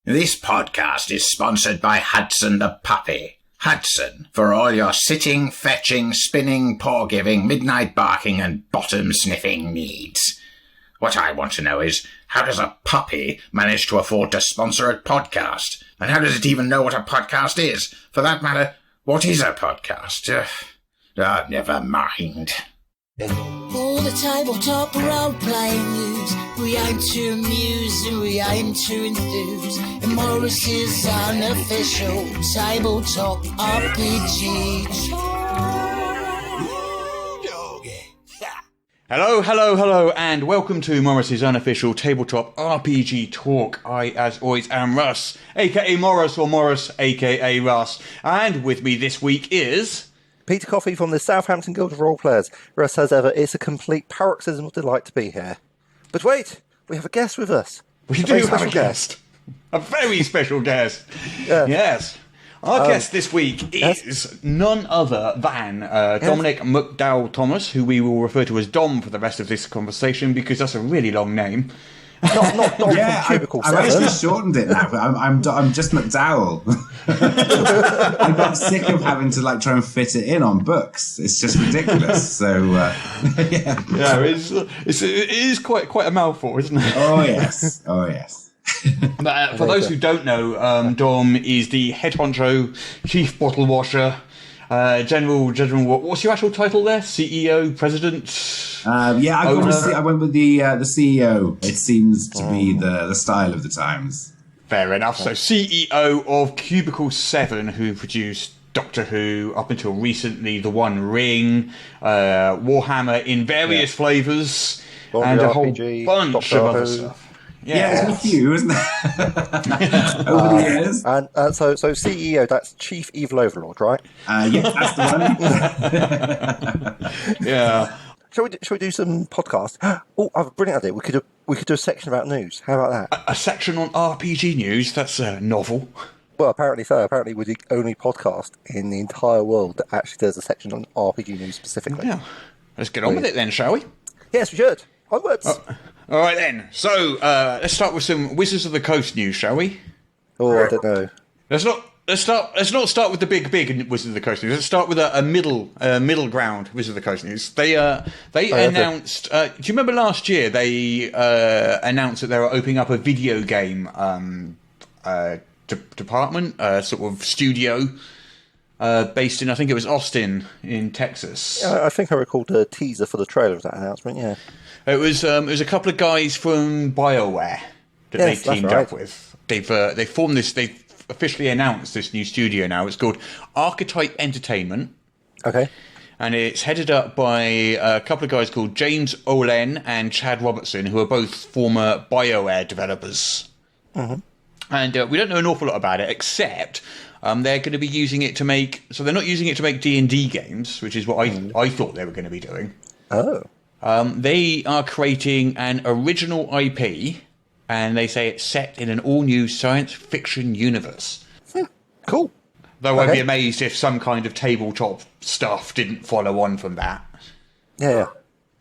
This podcast is sponsored by Hudson the Puppy. Hudson, for all your sitting, fetching, spinning, paw-giving, midnight barking and bottom-sniffing needs. What I want to know is, how does a puppy manage to afford to sponsor a podcast? And how does it even know what a podcast is? For that matter, what is a podcast? Never mind. All the tabletop role-playing news. We aim to amuse and we aim to enthuse. And Morrus's unofficial tabletop RPG. Hello, and welcome to Morrus's unofficial tabletop RPG talk. I, as always, am Russ, aka Morrus, or Morrus, aka Russ. And with me this week is... Peter Coffey from the Southampton Guild of Roleplayers. Russ, as ever, it's a complete paroxysm of delight to be here. But wait, we have a guest with us. We do have a guest. A very special guest. Yes. Our guest this week is none other than Dominic McDowall Thomas, who we will refer to as Dom for the rest of this conversation because that's a really long name. Not Dom from Cubicle 7. I've actually shortened it now. I'm just McDowall. I got sick of having to try and fit it in on books. It's just ridiculous. So yeah, it is quite a mouthful, isn't it? Oh yes. But for those who don't know, Dom is the head honcho, chief bottle washer, general. What's your actual title there? CEO, president? I went with the CEO. It seems to be the style of the times. Fair enough. So CEO of Cubicle 7, who produced Doctor Who up until recently, The One Ring, Warhammer in various flavours, and a whole bunch of other stuff. Yeah, there's a few, isn't there? Over the years. And so CEO, that's Chief Evil Overlord, right? Yeah, that's the one. Yeah. Shall we do some podcasts? Oh, I have a brilliant idea. We could do a section about news. How about that? A section on RPG news? That's novel. Well, apparently so. Apparently we're the only podcast in the entire world that actually does a section on RPG news specifically. Yeah. Let's get on with it then, shall we? Yes, we should. Onwards. All right then. So let's start with some Wizards of the Coast news, shall we? Oh, I don't know. Let's not start with the big Wizards of the Coast news. Let's start with a middle ground Wizards of the Coast news. They announced. Do you remember last year they announced that they were opening up a video game department, sort of studio, based in, I think it was Austin in Texas. Yeah, I think I recalled the teaser for the trailer of that announcement. Yeah. It was a couple of guys from BioWare that they teamed up with. They've formed this. They've officially announced this new studio now. It's called Archetype Entertainment. Okay. And it's headed up by a couple of guys called James Olen and Chad Robertson, who are both former BioWare developers. Mm-hmm. And we don't know an awful lot about it, except they're going to be using it to make. So they're not using it to make D&D games, which is what I thought they were going to be doing. Oh. They are creating an original IP, and they say it's set in an all-new science fiction universe. Cool. Though I'd be amazed if some kind of tabletop stuff didn't follow on from that. Yeah.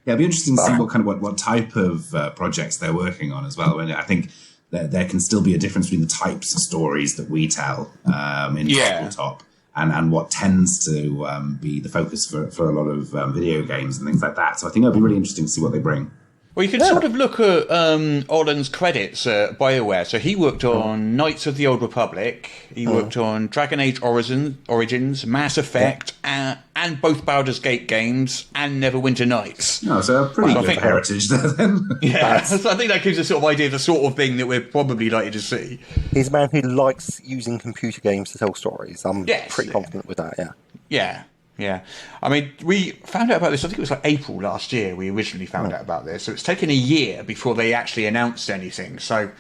It'd be interesting to see what type of projects they're working on as well. And I think there can still be a difference between the types of stories that we tell in tabletop. And what tends to be the focus for a lot of video games and things like that. So I think it'll be really interesting to see what they bring. Well, you can sort of look at Olen's credits at BioWare. So he worked on Knights of the Old Republic. He worked on Dragon Age Origins, Mass Effect, and both Baldur's Gate games, and Neverwinter Nights. No, so a pretty good heritage there then. Yeah, so I think that gives a sort of idea of the sort of thing that we're probably likely to see. He's a man who likes using computer games to tell stories. I'm pretty confident with that, Yeah. I mean, we found out about this, I think it was like April last year we originally found out about this. So it's taken a year before they actually announced anything. So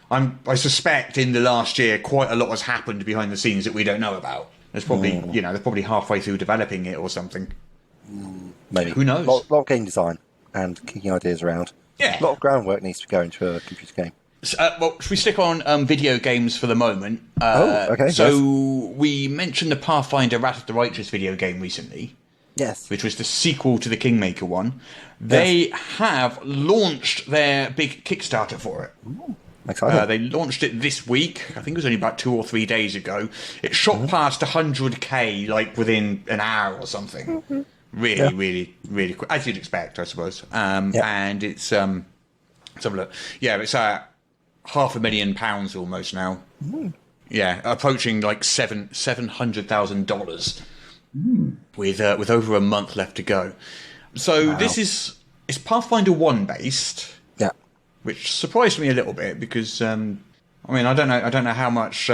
I suspect in the last year quite a lot has happened behind the scenes that we don't know about. There's probably, they're probably halfway through developing it or something. Maybe. Who knows? A lot of game design and kicking ideas around. Yeah. A lot of groundwork needs to go into a computer game. Should we stick on video games for the moment? Okay. So we mentioned the Pathfinder Wrath of the Righteous video game recently. Yes. Which was the sequel to the Kingmaker one. They have launched their big Kickstarter for it. Ooh. Exciting. They launched it this week. I think it was only about 2 or 3 days ago. It shot past 100k like within an hour or something. Really quick, as you'd expect, I suppose. And it's let's have a look. Yeah, it's £500,000 almost now. Yeah, approaching like $700,000 with over a month left to go. So it's Pathfinder 1 based. Yeah. Which surprised me a little bit because I don't know how much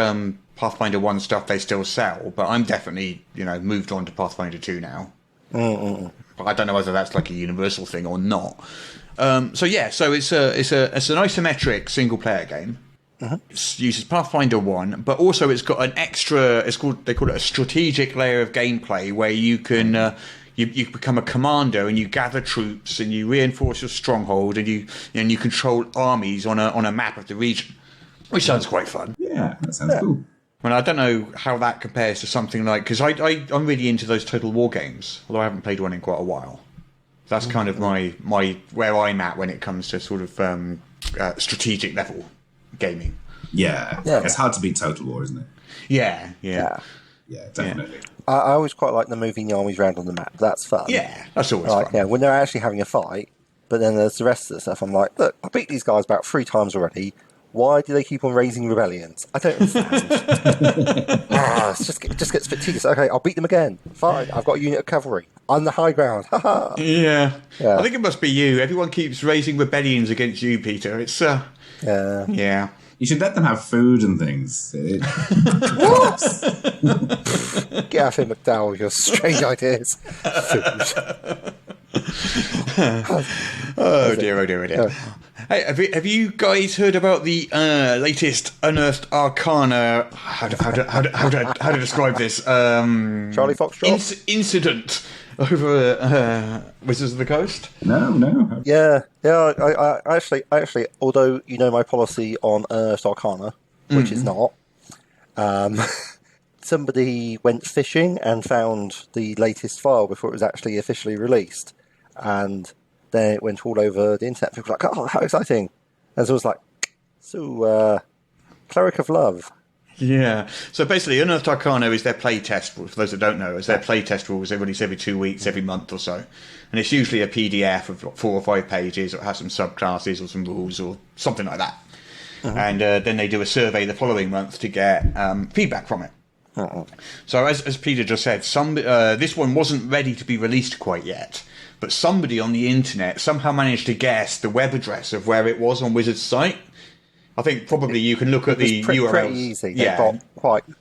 Pathfinder 1 stuff they still sell, but I'm definitely moved on to Pathfinder 2 now. But I don't know whether that's like a universal thing or not. So it's an isometric single player game. It uses Pathfinder 1, but also it's got an extra. They call it a strategic layer of gameplay where you can. You become a commander and you gather troops and you reinforce your stronghold and you control armies on a map of the region, which sounds quite fun. Yeah, that sounds cool. I don't know how that compares to something like, because I'm really into those Total War games, although I haven't played one in quite a while. That's kind of my where I'm at when it comes to sort of strategic level gaming. Yeah, it's hard to beat Total War, isn't it? Yeah, definitely. I always quite like the moving the armies around on the map. That's fun. Yeah, that's always fun. Yeah, when they're actually having a fight, but then there's the rest of the stuff. I'm like, look, I beat these guys about 3 times already. Why do they keep on raising rebellions? I don't understand. It just gets a bit tedious. Okay, I'll beat them again. Fine, I've got a unit of cavalry. I'm the high ground. Yeah. I think it must be you. Everyone keeps raising rebellions against you, Peter. It's yeah. You should let them have food and things. What? Get out of here, McDowall, with your strange ideas. Food. Oh dear. Hey, have you guys heard about the latest Unearthed Arcana? How to describe this? Charlie Foxtrot incident over Wizards of the Coast? No. Yeah. I actually, although my policy on Unearthed Arcana, which is not, somebody went fishing and found the latest file before it was actually officially released, and then it went all over the internet. People were like, oh, how exciting. And so it was like, Cleric of Love. Yeah. So basically, Unearthed Arcana is their playtest, for those that don't know, is their playtest rules. They release every 2 weeks, every month or so. And it's usually a PDF of 4 or 5 pages, or it has some subclasses or some rules or something like that. And then they do a survey the following month to get feedback from it. So as Peter just said, this one wasn't ready to be released quite yet. But somebody on the internet somehow managed to guess the web address of where it was on Wizard's site. I think probably you can look at the URLs. Pretty easy. They've got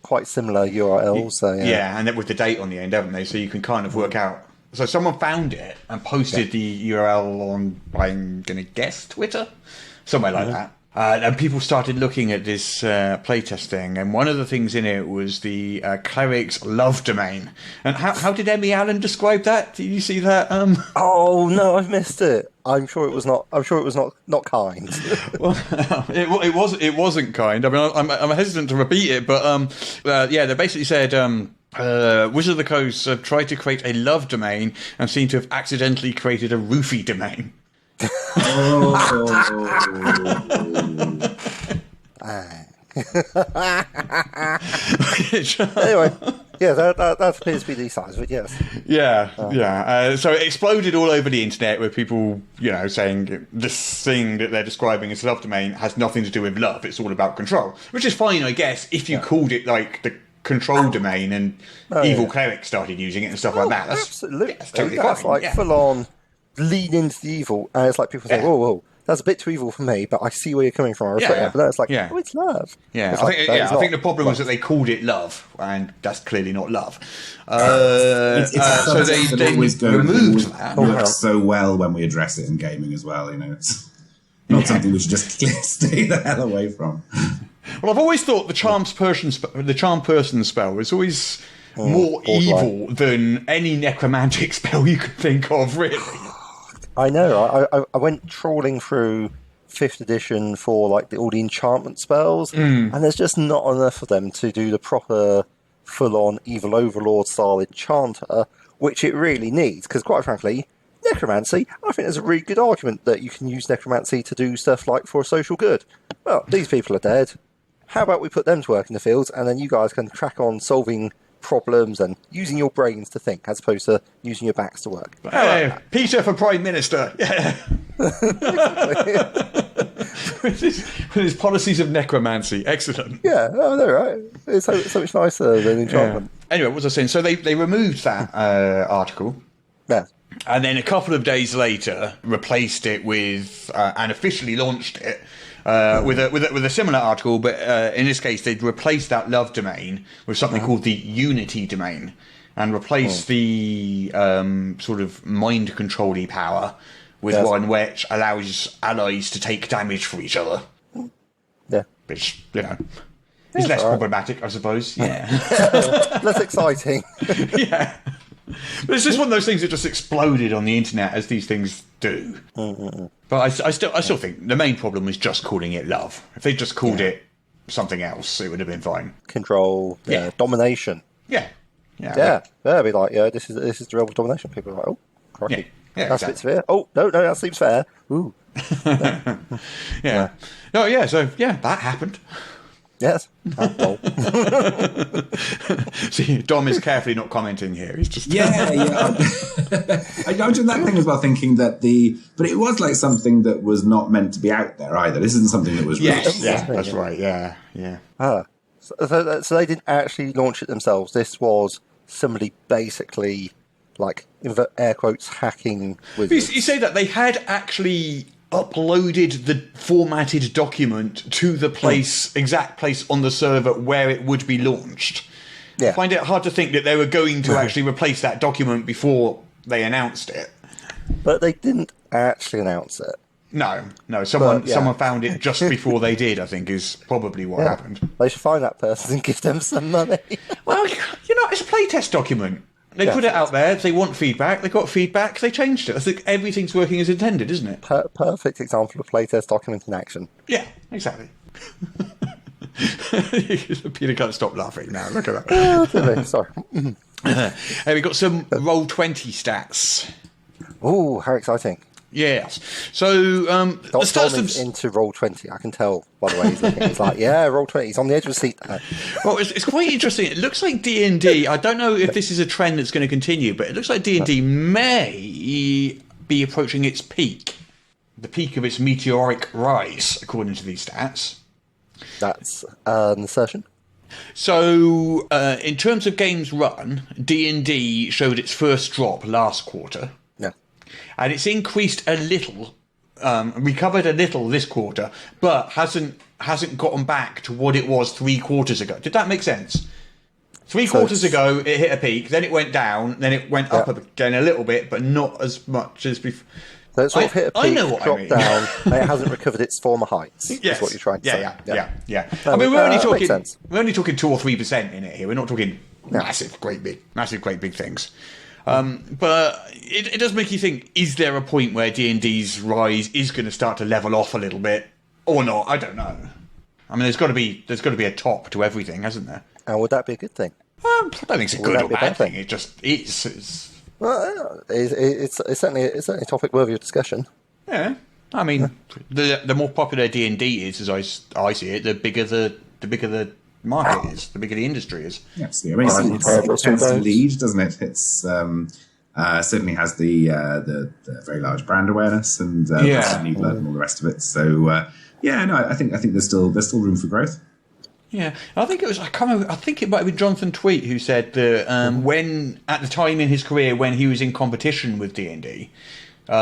quite similar URLs. So and then with the date on the end, haven't they? So you can kind of work out. So someone found it and posted the URL on, I'm going to guess, Twitter? Somewhere like that. And people started looking at this playtest thing, and one of the things in it was the cleric's love domain. And how did Emmy Allen describe that? Did you see that? Oh no, I've missed it. I'm sure it was not not kind. Well, it wasn't kind. I mean, I'm hesitant to repeat it, but they basically said. Wizards of the Coast have tried to create a love domain and seem to have accidentally created a roofie domain. Anyway, yeah, that appears to be the size of it, yes. So it exploded all over the internet with people, saying this thing that they're describing as love domain has nothing to do with love. It's all about control, which is fine, I guess, if you called it like the control domain and evil clerics started using it and stuff like that. That's absolutely. That's totally that's fine. Like full on lean into the evil, and it's like people say, whoa, that's a bit too evil for me, but I see where you're coming from. I respect that. But then it's like, oh, it's love. Yeah, it's I think the problem was that they called it love, and that's clearly not love. So they removed that. It works so well when we address it in gaming as well. It's not something we should just stay the hell away from. Well, I've always thought the charm person spell is always more evil than any necromantic spell you could think of, really. I know. I went trawling through 5th edition for all the enchantment spells, and there's just not enough of them to do the proper full-on evil overlord style enchanter, which it really needs. Because quite frankly, necromancy, I think there's a really good argument that you can use necromancy to do stuff like for a social good. well, these people are dead. How about we put them to work in the fields, and then you guys can crack on solving problems and using your brains to think, as opposed to using your backs to work. Hey, Peter for Prime Minister. Yeah. with his policies of necromancy. Excellent. Yeah, they're right. It's so much nicer than enchantment. Yeah. Anyway, what was I saying? So they removed that article. Yeah. And then a couple of days later, replaced it with and officially launched it with a similar article, but in this case, they'd replaced that love domain with something called the Unity domain, and replaced the sort of mind control-y power with one which allows allies to take damage for each other. Yeah, which is less problematic, I suppose. Yeah, less exciting. Yeah. But it's just one of those things that just exploded on the internet, as these things do. But I still think the main problem was just calling it love. If they just called it something else, it would have been fine. Control, domination. Yeah. It'd be like, this is the real domination. People are like, oh, crikey. Yeah, that's a bit severe. Oh, no, that seems fair. Ooh. Yeah. No, yeah, so, that happened. Yes. See, Dom is carefully not commenting here. He's just I did that thing as well, thinking that but it was like something that was not meant to be out there either. This isn't something that was released. Yeah, that's right. Yeah. So they didn't actually launch it themselves. This was somebody basically, like, air quotes, hacking with. You say that they had actually uploaded the formatted document to the exact place on the server where it would be launched. Yeah. I find it hard to think that they were going to actually replace that document before they announced it. But they didn't actually announce it. No. Someone found it just before they did, I think, is probably what happened. They should find that person and give them some money. Well, it's a playtest document. They put it out there. They want feedback. They got feedback. They changed it. I think everything's working as intended, isn't it? Perfect example of playtest document in action. Yeah, exactly. Peter can't stop laughing now. Look at that. Sorry. We've got some Roll20 stats. Oh, how exciting. Yes. So, Dom is into Roll20. I can tell by the way he's looking. He's like, Roll20. He's on the edge of the seat there. Well, it's quite interesting. It looks like D&D. I don't know if this is a trend that's going to continue, but it looks like D&D may be approaching its peak. The peak of its meteoric rise, according to these stats. That's an assertion. So, in terms of games run, D&D showed its first drop last quarter. And it's increased a little, recovered a little this quarter, but hasn't gotten back to what it was 3 quarters ago. Did that make sense? 3 quarters ago, it hit a peak, then it went down, then it went up again a little bit, but not as much as before. So it sort of hit a peak, dropped down, and it hasn't recovered its former heights. Yes. Is what you're trying to say. Yeah. I mean, we're only talking 2 or 3% in it here. We're not talking massive, great big things. But it does make you think, is there a point where D&D's rise is going to start to level off a little bit or not? I don't know. I mean, there's got to be a top to everything, hasn't there? And would that be a good thing? I don't think it's a good or bad thing. It just is. Well, it's certainly a topic worthy of discussion. Yeah. I mean, the more popular D&D is, as I see it, the bigger the market is, the bigger the industry is. Yes, I mean, it tends to lead, doesn't it? It's certainly has the very large brand awareness and new blood and all the rest of it. So I think there's still room for growth. Yeah, I think it was. I can't remember. I think it might have been Jonathan Tweet who said that when at the time in his career when he was in competition with D&D. He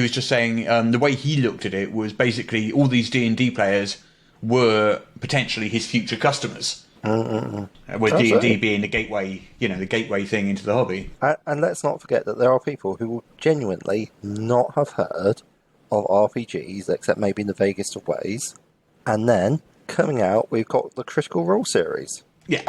was just saying the way he looked at it was basically all these D&D players were potentially his future customers. With D&D being the gateway thing into the hobby. And let's not forget that there are people who will genuinely not have heard of RPGs, except maybe in the vaguest of ways. And then, coming out, we've got the Critical Role series. Yeah.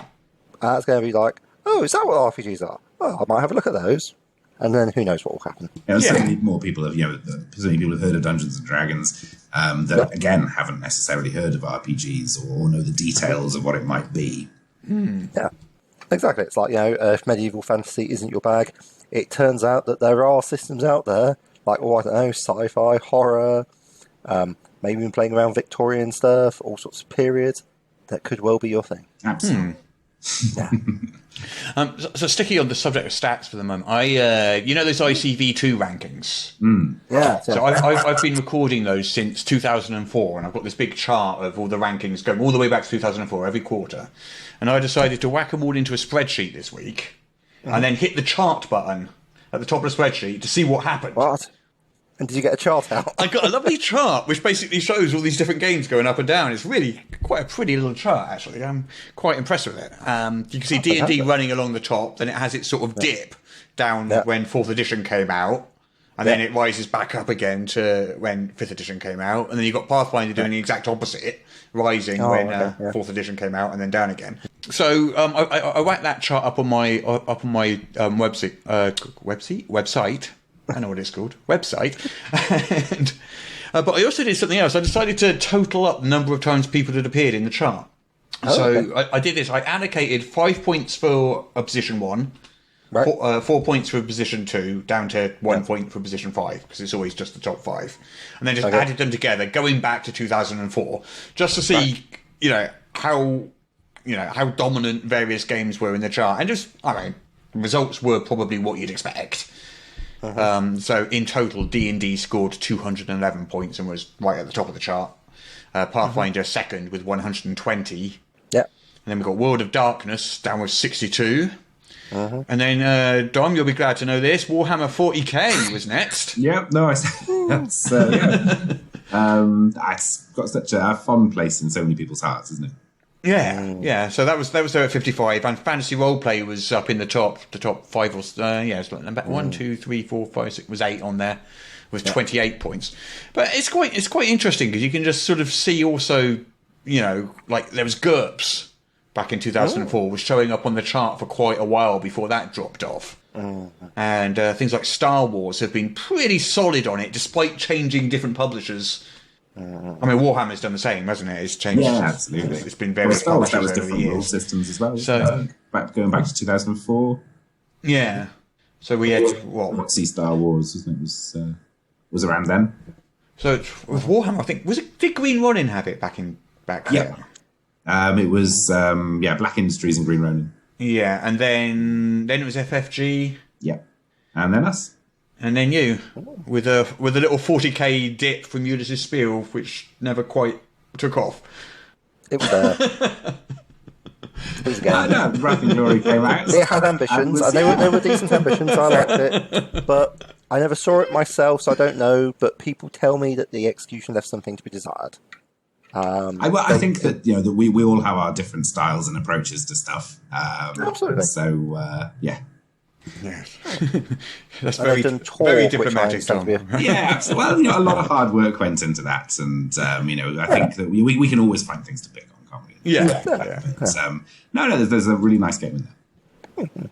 That's going to be like, oh, is that what RPGs are? Well, I might have a look at those. And then who knows what will happen. Certainly more people have, certainly people have heard of Dungeons and Dragons that, again, haven't necessarily heard of RPGs or know the details of what it might be. Yeah, exactly. It's like, if medieval fantasy isn't your bag, it turns out that there are systems out there, like, I don't know, sci-fi, horror, maybe been playing around Victorian stuff, all sorts of periods, that could well be your thing. Absolutely. Yeah. So sticking on the subject of stats for the moment, those ICV2 rankings. Yeah. So I've been recording those since 2004, and I've got this big chart of all the rankings going all the way back to 2004 every quarter. And I decided to whack them all into a spreadsheet this week, and then hit the chart button at the top of the spreadsheet to see what happened. What? And did you get a chart out? I got a lovely chart which basically shows all these different games going up and down. It's really quite a pretty little chart, actually. I'm quite impressed with it. You can see D&D running along the top, then it has its sort of dip down when 4th edition came out, and then it rises back up again to when 5th edition came out, and then you've got Pathfinder doing the exact opposite, rising when 4th edition came out, and then down again. So I whacked that chart up on my website. I know what it's called, website. And, but I also did something else. I decided to total up the number of times people had appeared in the chart. I did this. I allocated 5 points for a position 1, 4 points for position 2, down to 1 point for position 5, because it's always just the top 5. And then just added them together, going back to 2004, just to see, how dominant various games were in the chart. And the results were probably what you'd expect. So in total, D&D scored 211 points and was right at the top of the chart. Pathfinder second with 120. Yeah. And then we've got World of Darkness down with 62. And then, Dom, you'll be glad to know this, Warhammer 40k was next. Yep, no, it's got such a fond place in so many people's hearts, isn't it? Yeah. So that was there at 55, and Fantasy Roleplay was up in the top 5 or it's like about 1, 2, 3, 4, 5, 6 was 8 on there with 28 points. But it's quite interesting because you can just sort of see also, like there was GURPS back in 2004 was showing up on the chart for quite a while before that dropped off. And things like Star Wars have been pretty solid on it despite changing different publishers. Warhammer's done the same, hasn't it? It's changed. Yeah, absolutely. It's been various publishers that was over the different rule years. systems as well. So going back to 2004. Yeah. So we had Sea Star Wars, wasn't it? Was around then. So with Warhammer, I think did Green Ronin have it back then? It was Black Industries and Green Ronin. Yeah, and then it was FFG. Yeah, and then us. And then you, with a little 40k dip from Ulysses Spiel, which never quite took off. It was there. It was again. No, Wrath and Glory came out. It had ambitions, and they were decent ambitions. I liked it, but I never saw it myself, so I don't know. But people tell me that the execution left something to be desired. I think that that we all have our different styles and approaches to stuff. Absolutely. So Yes. That's very diplomatic, Tom. Yeah, absolutely. Well, a lot of hard work went into that, and I think that we can always find things to pick on, can't we? Yeah. But, there's a really nice game in there.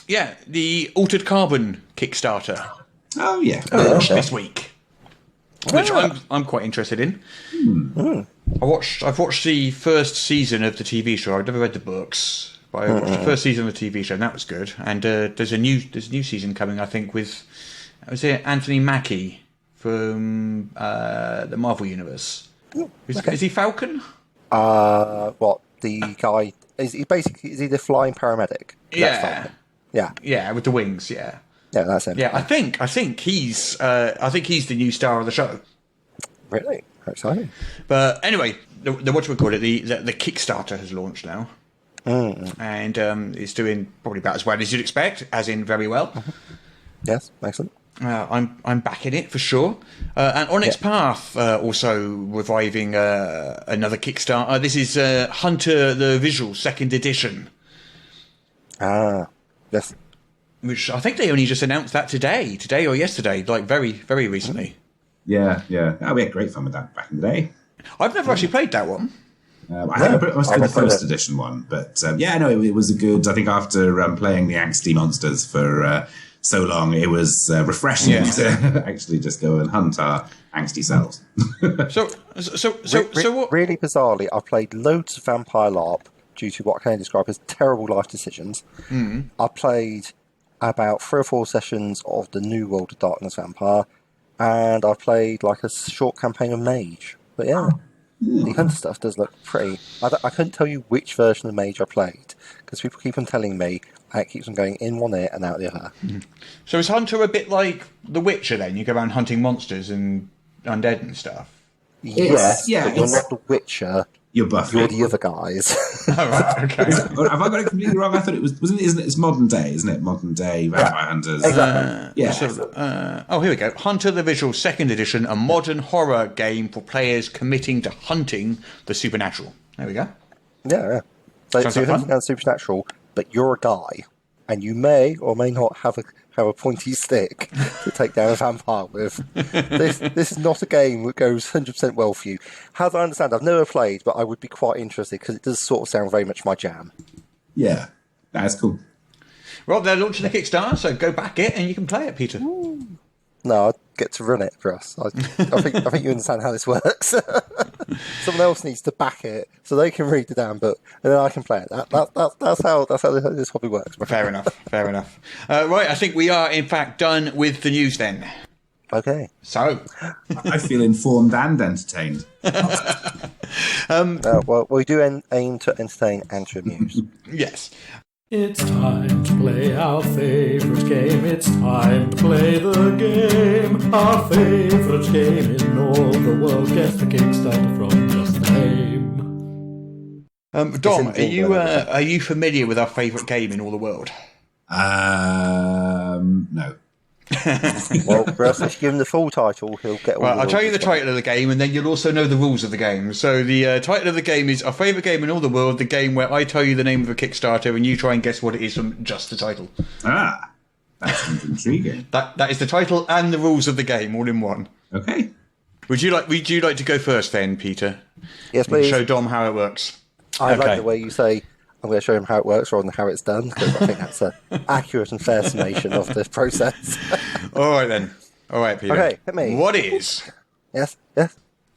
Yeah, the Altered Carbon Kickstarter. Oh yeah, launched this week, which I'm quite interested in. I've watched the first season of the TV show. I've never read the books. But I watched the first season of the TV show, and that was good. And there's a new season coming, I think, with Anthony Mackie from the Marvel Universe. Is he Falcon? The guy is he the flying paramedic? Yeah, with the wings. Yeah, that's him. Yeah, I think he's the new star of the show. Really exciting. But anyway, the Kickstarter has launched now. And it's doing probably about as well as you'd expect, as in very well. Yes, excellent. I'm back in it for sure. And On Its Path also reviving another Kickstarter. This is Hunter the Visual 2nd edition. Yes. Which I think they only just announced that today or yesterday, like very, very recently. Yeah. Oh, we had great fun with that back in the day. I've never actually played that one. I think I must have the first edition one, but it was a good. I think after playing the angsty monsters for so long, it was refreshing to actually just go and hunt our angsty selves. So what? Really bizarrely, I played loads of Vampire LARP due to what I can describe as terrible life decisions. I played about 3 or 4 sessions of the new World of Darkness Vampire, and I've played like a short campaign of Mage. But yeah, the Hunter stuff does look pretty. I couldn't tell you which version of Mage I played, because people keep on telling me, and it keeps on going in one ear and out the other. So is Hunter a bit like The Witcher then? You go around hunting monsters and undead and stuff? Yes, but you're not the Witcher. You're Buffy. You're the other guys. Oh, right, okay. Have I got it completely wrong? I thought it was. It's modern day, isn't it? Modern day vampire hunters. Exactly. Oh, here we go. Hunter the Visual 2nd Edition, a modern horror game for players committing to hunting the supernatural. There we go. Yeah. So you're hunting down supernatural, but you're a guy, and you may or may not have a pointy stick to take down a vampire with. This is not a game that goes 100% well for you. As I understand, I've never played, but I would be quite interested because it does sort of sound very much my jam. Yeah, that's cool. Well, they're launching a Kickstarter, so go back it and you can play it, Peter. No, I'd get to run it for us. I think you understand how this works. Someone else needs to back it so they can read the damn book, and then I can play it. That's how this hobby works. Fair enough. Right, I think we are in fact done with the news then. Okay. So I feel informed and entertained. Well, we do aim to entertain and to amuse. Yes. It's time to play our favourite game. It's time to play the game. Our favourite game in all the world. Guess the Kickstarter from just the name. Dom, are you familiar with our favourite game in all the world? No. Well, Russ, if you give him the full title, he'll get all. Well, I'll tell you the title of the game, and then you'll also know the rules of the game. So the title of the game is Our Favourite Game in All the World, the game where I tell you the name of a Kickstarter, and you try and guess what it is from just the title. That sounds intriguing. That is the title and the rules of the game, all in one. Okay. Would you like to go first then, Peter? Yes, please. Show Dom how it works. I like the way you say, I'm going to show him how it works rather than how it's done, because I think that's an accurate and fair summation of the process. All right, then. All right, Peter. Okay, hit me. What is Yes.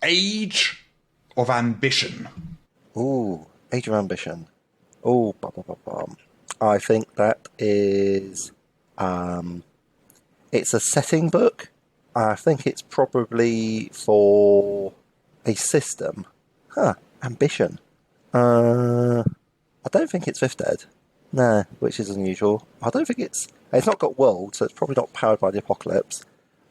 Age of Ambition? Ooh, Age of Ambition. Ooh, I think that is... it's a setting book. I think it's probably for a system. Ambition. I don't think it's 5th Ed. No, which is unusual. I don't think it's not got world, so it's probably not powered by the apocalypse.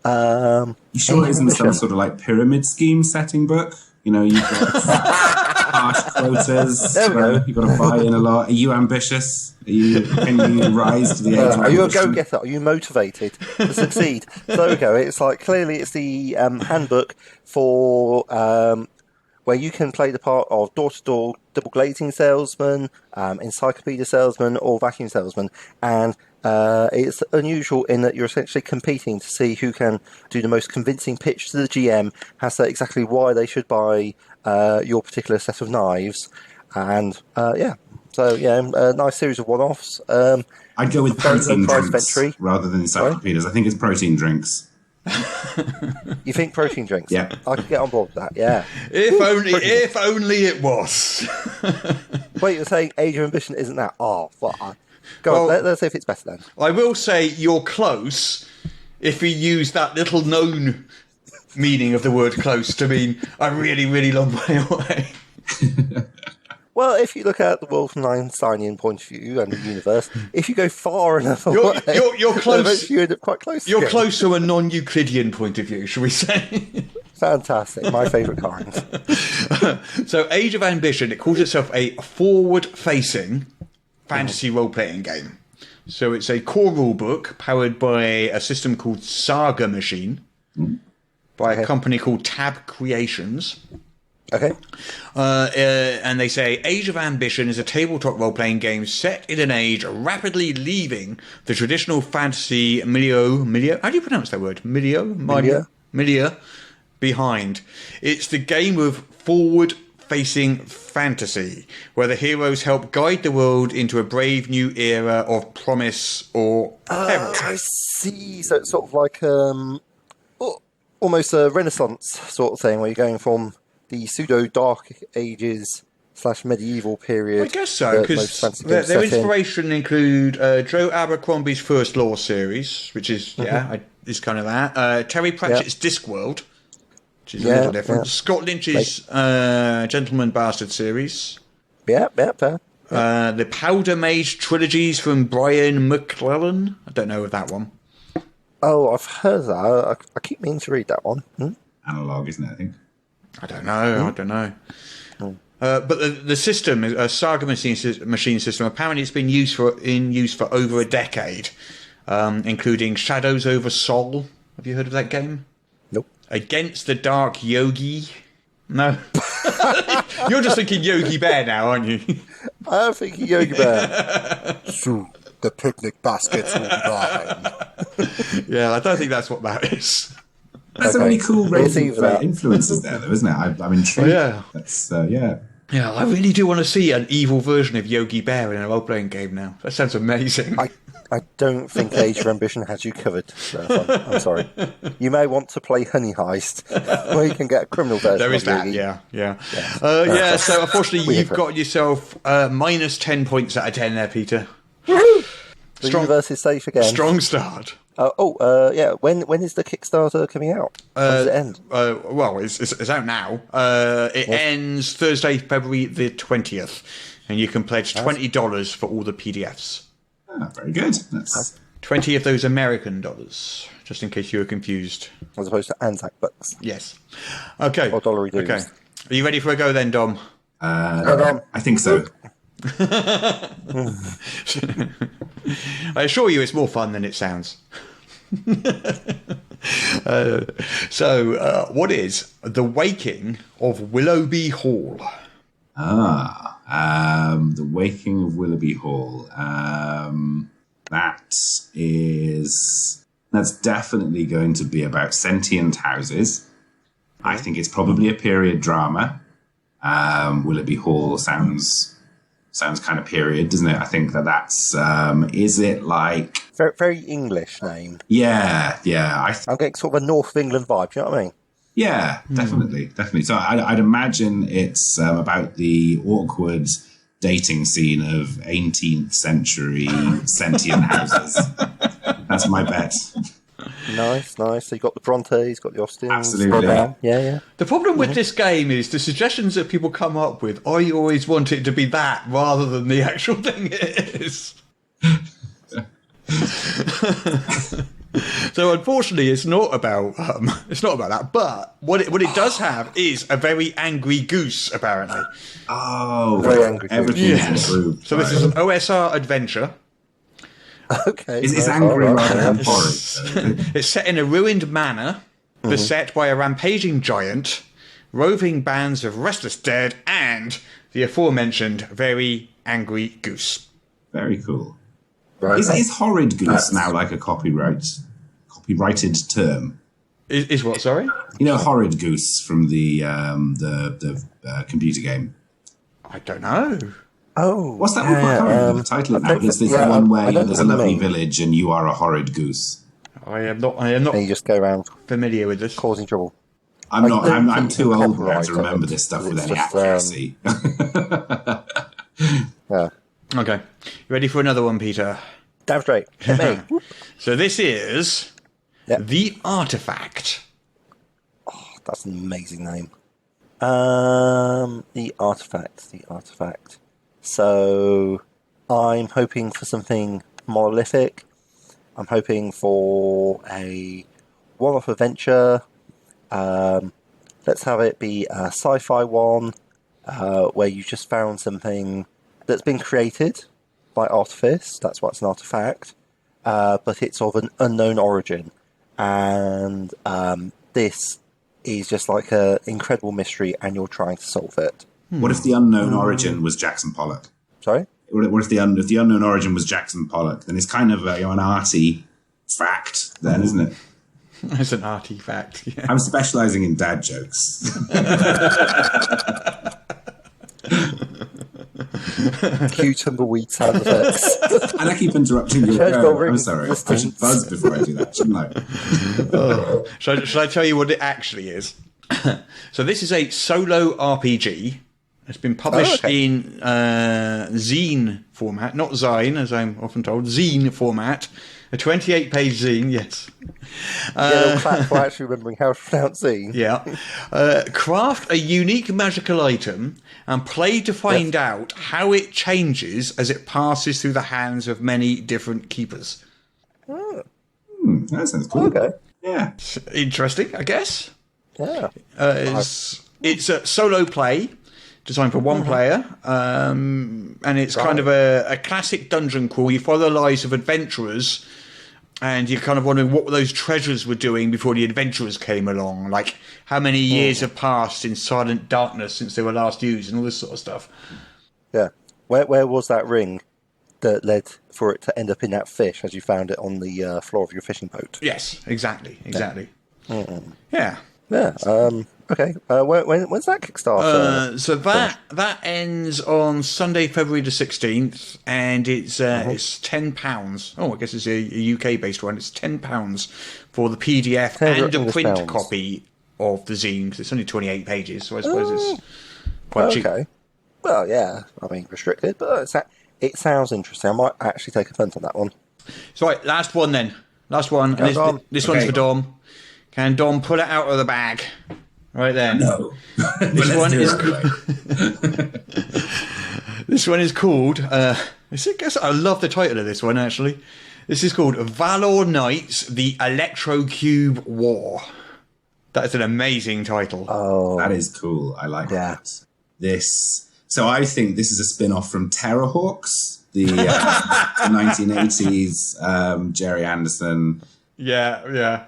You sure it isn't some sort of like pyramid scheme setting book? You know, you've got harsh quotas. There we go. You've got to buy in a lot. Are you ambitious? Can you rise to the age of Are you a ambition? go-getter? Are you motivated to succeed? So there we go. It's like, clearly it's the handbook for where you can play the part of door-to-door double glazing salesman, encyclopedia salesman, or vacuum salesman. And it's unusual in that you're essentially competing to see who can do the most convincing pitch to the GM, has to exactly why they should buy your particular set of knives. And a nice series of one-offs. I'd go with protein drinks Ventry. rather than encyclopedias. I think it's protein drinks. You think protein drinks? Yeah. I could get on board with that, yeah. If only it was. Wait, you're saying Age of Ambition isn't that? Oh, well, go on, let's see if it's better then. I will say you're close if we use that little known meaning of the word close to mean a really, really long way away. Well, if you look at the world from an Einsteinian point of view and the universe, if you go far enough away, you're close. You end up quite close. You're close to a non-Euclidean point of view, shall we say? Fantastic, my favourite kind. So, Age of Ambition, it calls itself a forward-facing fantasy role-playing game. So it's a core rule book powered by a system called Saga Machine by a company called Tab Creations. Okay. And they say Age of Ambition is a tabletop role-playing game set in an age rapidly leaving the traditional fantasy milieu. How do you pronounce that word? Milieu behind. It's the game of forward-facing fantasy, where the heroes help guide the world into a brave new era of promise or peril. I see. So it's sort of like almost a Renaissance sort of thing, where you're going from the pseudo-dark ages / medieval period. I guess so, because their inspiration include Joe Abercrombie's First Law series, which is, is kind of that. Terry Pratchett's Discworld, which is a little different. Yeah. Scott Lynch's Gentleman Bastard series. Yeah, fair. The Powder Mage trilogies from Brian McClellan. I don't know of that one. Oh, I've heard that. I keep meaning to read that one. Analog, isn't it, I think? I don't know. But the system, a Saga machine system, apparently it's been in use for over a decade, including Shadows over Sol. Have you heard of that game? Nope. Against the Dark Yogi. No. You're just thinking Yogi Bear now, aren't you? I'm thinking Yogi Bear. Soon the picnic baskets will be mine. Yeah, I don't think that's what that is. That's a really cool range of influences there, though, isn't it? I'm intrigued. Yeah. That's, Yeah, I really do want to see an evil version of Yogi Bear in a role-playing game now. That sounds amazing. I don't think Age of Ambition has you covered. So I'm sorry. You may want to play Honey Heist, where you can get a criminal version. There is that, yeah. So unfortunately, you've got yourself minus 10 points out of 10 there, Peter. The universe is safe again. Strong start. When is the Kickstarter coming out? When does it end? Well, it's out now. It ends Thursday, February the 20th, and you can pledge $20 for all the PDFs. Oh, very good. That's 20 of those American dollars, just in case you were confused. As opposed to Anzac bucks. Yes. Okay. Or dollary dues. Okay. Are you ready for a go then, Dom? I think so. I assure you it's more fun than it sounds. What is The Waking of Willoughby Hall? The Waking of Willoughby Hall. That's definitely going to be about sentient houses. I think it's probably a period drama. Willoughby Hall sounds kind of period, doesn't it? I think that's is it like very, very English name? Yeah. I'm getting sort of a North of England vibe. Do you know what I mean? Yeah, definitely. So I'd imagine it's about the awkward dating scene of 18th century sentient houses. That's my bet. Nice. So you've got the Brontes, got the Austins. Absolutely. Yeah. The problem with this game is the suggestions that people come up with, I always want it to be that rather than the actual thing it is. So unfortunately, it's not about that. But what it does have is a very angry goose, apparently. Oh, very angry goose. Everything's improved. So this is an OSR adventure. Okay. It's angry rather than horrid. It's set in a ruined manor, beset by a rampaging giant, roving bands of restless dead, and the aforementioned very angry goose. Very cool. Right. Is horrid goose now like a copyrighted term? Is what? Sorry. You know, horrid goose from the computer game. I don't know. Oh, what's that one? I can't remember the title of it now. It's the one where there's a lovely village and you are a horrid goose. I am not. And you just go around familiar with this, causing trouble. I'm too old now to remember this stuff with any accuracy. Yeah. Okay, you ready for another one, Peter? Damn straight. Hit me. So this is The Artifact. Oh, that's an amazing name. The Artifact. So I'm hoping for something monolithic. I'm hoping for a one-off adventure. Let's have it be a sci-fi one where you just found something that's been created by artifice. That's why it's an artifact. But it's of an unknown origin. And this is just like an incredible mystery and you're trying to solve it. What if the unknown origin was Jackson Pollock? Sorry? What if the unknown origin was Jackson Pollock? Then it's kind of an arty fact then, isn't it? It's an arty fact, yeah. I'm specialising in dad jokes. Cue tumbleweed sound effects. And I keep interrupting you. I'm sorry. I should buzz before I do that, shouldn't I? Should I tell you what it actually is? So this is a solo RPG. It's been published in zine format, not Zine, as I'm often told, zine format. A 28-page zine, yes. Little clap for actually remembering how to pronounce zine. Yeah. Craft a unique magical item and play to find out how it changes as it passes through the hands of many different keepers. Oh. That sounds cool. Okay. Yeah. Interesting, I guess. Yeah. It's a solo play designed for one player, and it's kind of a classic dungeon crawl. You follow the lives of adventurers, and you're kind of wondering what those treasures were doing before the adventurers came along. Like, how many years have passed in silent darkness since they were last used, and all this sort of stuff. Yeah. Where was that ring that led for it to end up in that fish as you found it on the floor of your fishing boat? Yes, exactly. Yeah. Okay. When's that Kickstarter? So that ends on Sunday, February the 16th, and it's £10. Oh, I guess it's a UK based one. It's £10 for the PDF and a print copy of the zine, because it's only 28 pages, so I suppose it's quite cheap. Okay. Well, yeah. I mean, restricted, but it sounds interesting. I might actually take a punt on that one. So, right, last one then. Last one. And this one's for Dom. Can Dom pull it out of the bag? Right then. No. This one is called. I love the title of this one, actually. This is called Valor Knights: The Electrocube War. That is an amazing title. Oh, that is cool. I like that. So I think this is a spin-off from Terrorhawks, the 1980s Jerry Anderson. Yeah.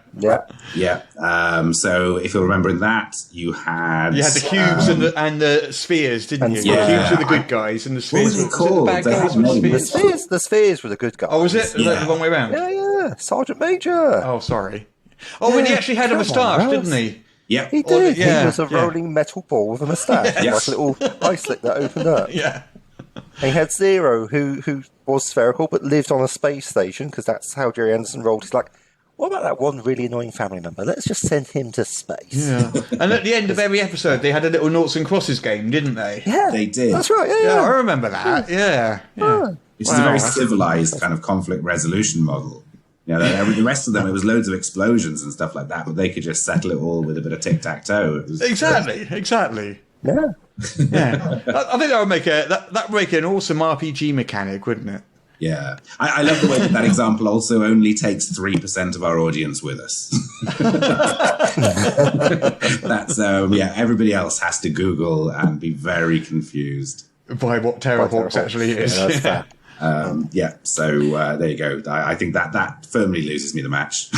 So if you'll remember in that, you had the cubes and the spheres, didn't you? Yeah. The cubes were the good guys, and the spheres what was it called? the bad guys. The spheres were the good guys. Oh, was it? Was that the wrong way around? Yeah. Sergeant Major. Oh, sorry. Oh, and he actually had a moustache, didn't he? Yep. He did. He was a rolling metal ball with a moustache, like a little ice slick that opened up. Yeah. And he had Zero, who was spherical but lived on a space station, because that's how Jerry Anderson rolled. He's like, what about that one really annoying family member? Let's just send him to space. Yeah. And at the end of every episode, they had a little noughts and crosses game, didn't they? Yeah. They did. That's right, yeah. I remember that. Yeah. Which is a very civilized kind of conflict resolution model. You know, the rest of them, it was loads of explosions and stuff like that, but they could just settle it all with a bit of tic-tac-toe. Exactly. Yeah. I think that would make an awesome RPG mechanic, wouldn't it? Yeah. I love the way that example also only takes 3% of our audience with us. That's, everybody else has to Google and be very confused. By what Terrorhawks actually is. Yeah, that's fair. So there you go. I think that firmly loses me the match.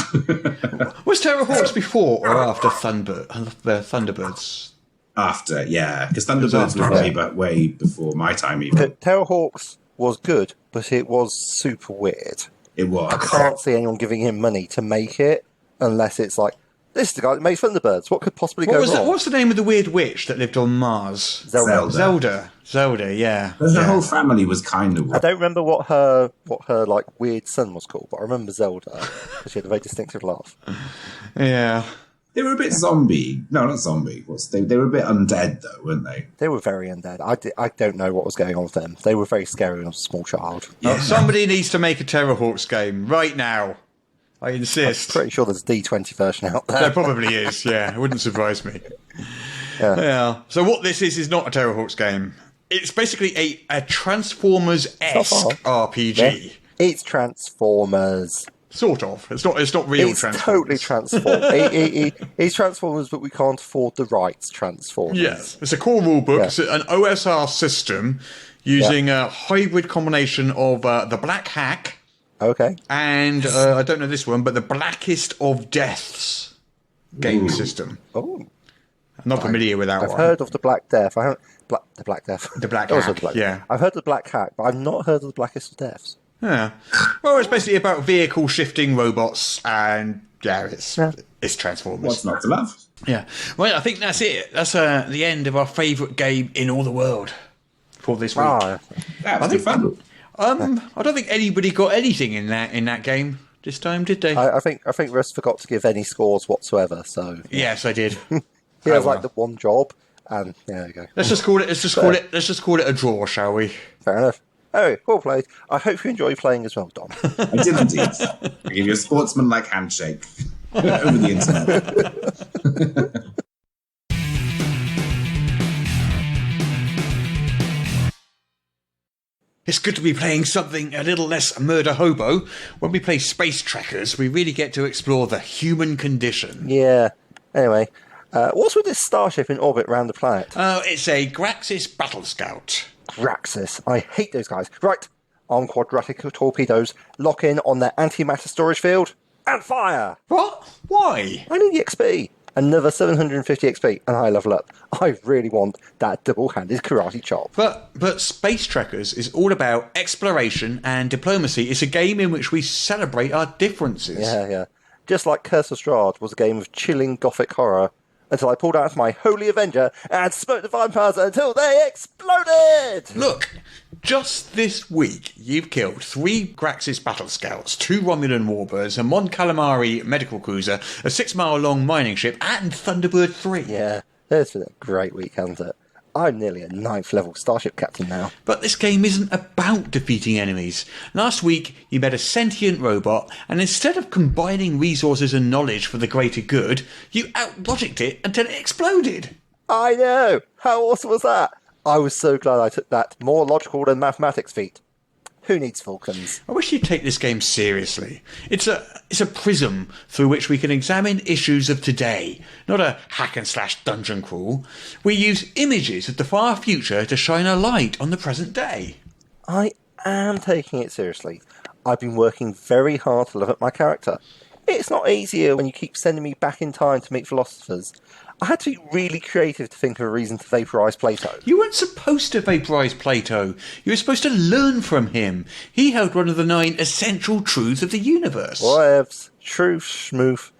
Was Terrorhawks before or after Thunderbirds? After, yeah. Because Thunderbirds was way before my time even. Terrorhawks was good, but it was super weird. It was. I can't see anyone giving him money to make it unless it's like, this is the guy that made Thunderbirds. What could possibly go wrong? What's the name of the weird witch that lived on Mars? Zelda, yeah. Her whole family was kind of... I don't remember what her like weird son was called, but I remember Zelda because she had a very distinctive laugh. Yeah. They were a bit zombie. No, not zombie. They were a bit undead, though, weren't they? They were very undead. I don't know what was going on with them. They were very scary when I was a small child. Yeah. Somebody needs to make a Terrorhawks game right now. I insist. I'm pretty sure there's a D20 version out there. There probably is, yeah. It wouldn't surprise me. Yeah. So what this is not a Terrorhawks game. It's basically a Transformers-esque RPG. Yeah. It's Transformers. Sort of. It's not real it's Transformers. Totally Transformers. It's Transformers, but we can't afford the rights Transformers. Yes. It's a core rulebook. It's an OSR system using a hybrid combination of the Black Hack. Okay. And I don't know this one, but the Blackest of Deaths game system. Oh. I'm not familiar with that one. I've heard of the Black Death. I haven't... the Black Death. The Black Hack, yeah. I've heard of the Black Hack, but I've not heard of the Blackest of Deaths. Yeah. Well, it's basically about vehicle shifting robots, and it's Transformers. What's not to love? Yeah. Well, I think that's it. That's the end of our favourite game in all the world for this week. That was good fun. I don't think anybody got anything in that game this time, did they? I think Russ forgot to give any scores whatsoever. So yes, I did. He has like the one job, and there you go. Let's just call it a draw, shall we? Fair enough. Anyway, well played. I hope you enjoy playing as well, Dom. I did indeed. I gave you a sportsman-like handshake over the internet. It's good to be playing something a little less murder hobo. When we play Space Trackers, we really get to explore the human condition. Yeah. Anyway, what's with this starship in orbit around the planet? Oh, it's a Graxis Battle Scout. Graxis. I hate those guys. Right. On quadratic torpedoes, lock in on their antimatter storage field, and fire! What? Why? I need the XP. Another 750 XP, and I level up. I really want that double-handed karate chop. But Space Trackers is all about exploration and diplomacy. It's a game in which we celebrate our differences. Yeah. Just like Curse of Strahd was a game of chilling gothic horror, until I pulled out my Holy Avenger and smoked the vampires until they exploded! Look, just this week, you've killed 3 Graxis Battle Scouts, 2 Romulan Warbirds, a Mon Calamari medical cruiser, a 6-mile-long mining ship, and Thunderbird 3. Yeah, it's been a great week, hasn't it? I'm nearly a 9th level starship captain now. But this game isn't about defeating enemies. Last week, you met a sentient robot, and instead of combining resources and knowledge for the greater good, you out-logicked it until it exploded. I know! How awesome was that? I was so glad I took that more logical than mathematics feat. Who needs Falcons? I wish you'd take this game seriously. It's a prism through which we can examine issues of today, not a hack-and-slash dungeon crawl. We use images of the far future to shine a light on the present day. I am taking it seriously. I've been working very hard to live up my character. It's not easier when you keep sending me back in time to meet philosophers. I had to be really creative to think of a reason to vaporise Plato. You weren't supposed to vaporise Plato. You were supposed to learn from him. He held one of the 9 essential truths of the universe. Whatevs. Truth, schmoof.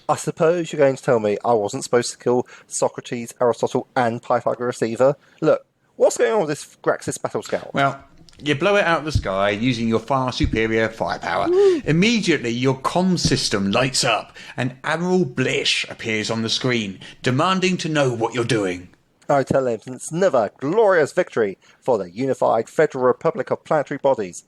I suppose you're going to tell me I wasn't supposed to kill Socrates, Aristotle and Pythagoras either. Look, what's going on with this Graxis Battle Scout? Well, you blow it out of the sky using your far superior firepower. Immediately, your comm system lights up and Admiral Blish appears on the screen, demanding to know what you're doing. I tell him it's another glorious victory for the unified Federal Republic of Planetary Bodies.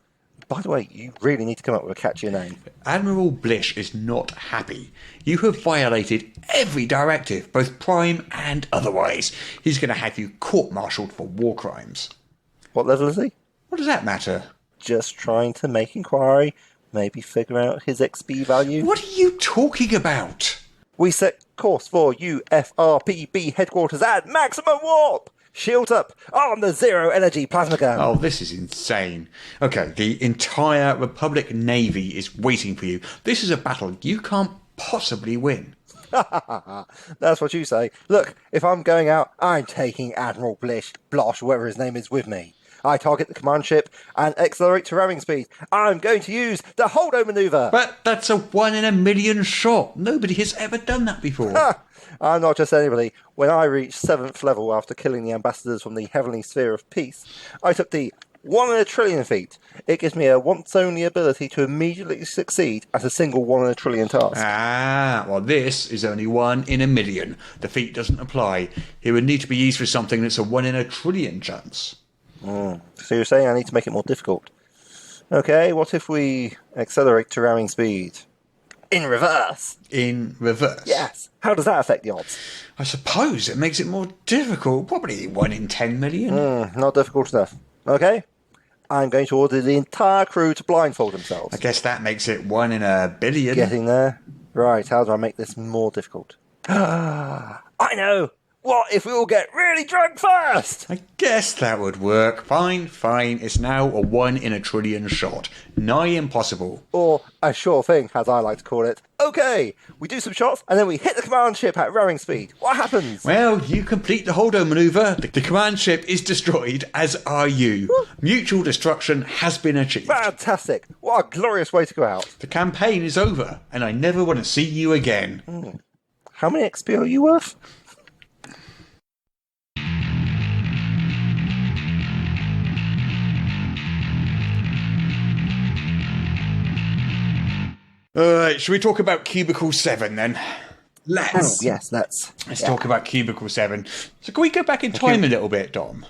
By the way, you really need to come up with a catchier name. Admiral Blish is not happy. You have violated every directive, both prime and otherwise. He's going to have you court-martialed for war crimes. What level is he? What does that matter? Just trying to make inquiry, maybe figure out his XP value. What are you talking about? We set course for UFRPB headquarters at maximum warp! Shields up on the zero energy plasma gun. Oh, this is insane. Okay, the entire Republic Navy is waiting for you. This is a battle you can't possibly win. That's what you say. Look, if I'm going out, I'm taking Admiral Blosh, whatever his name is, with me. I target the command ship and accelerate to ramming speed. I'm going to use the holdo maneuver. But that's a 1 in a million shot. Nobody has ever done that before. I'm not just anybody. When I reached 7th level after killing the ambassadors from the Heavenly Sphere of Peace, I took the 1 in a trillion feat. It gives me a once-only ability to immediately succeed at a single 1 in a trillion task. Well, this is only 1 in a million. The feat doesn't apply. It would need to be used for something that's a 1 in a trillion chance. So you're saying I need to make it more difficult. Okay, what if we accelerate to ramming speed? In reverse. In reverse? Yes. How does that affect the odds? I suppose it makes it more difficult. Probably 1 in 10 million. Not difficult enough. Okay. I'm going to order the entire crew to blindfold themselves. I guess that makes it 1 in a billion. Getting there. Right, how do I make this more difficult? I know! What if we all get really drunk first? I guess that would work. Fine. It's now a 1 in a trillion shot. Nigh impossible. Or a sure thing, as I like to call it. Okay, we do some shots and then we hit the command ship at ramming speed. What happens? Well, you complete the holdo maneuver. The command ship is destroyed, as are you. Mutual destruction has been achieved. Fantastic. What a glorious way to go out. The campaign is over, and I never want to see you again. How many XP are you worth? Alright, should we talk about Cubicle 7 then? Let's. Yes, let's Talk about Cubicle 7. So can we go back in time a little bit, Dom?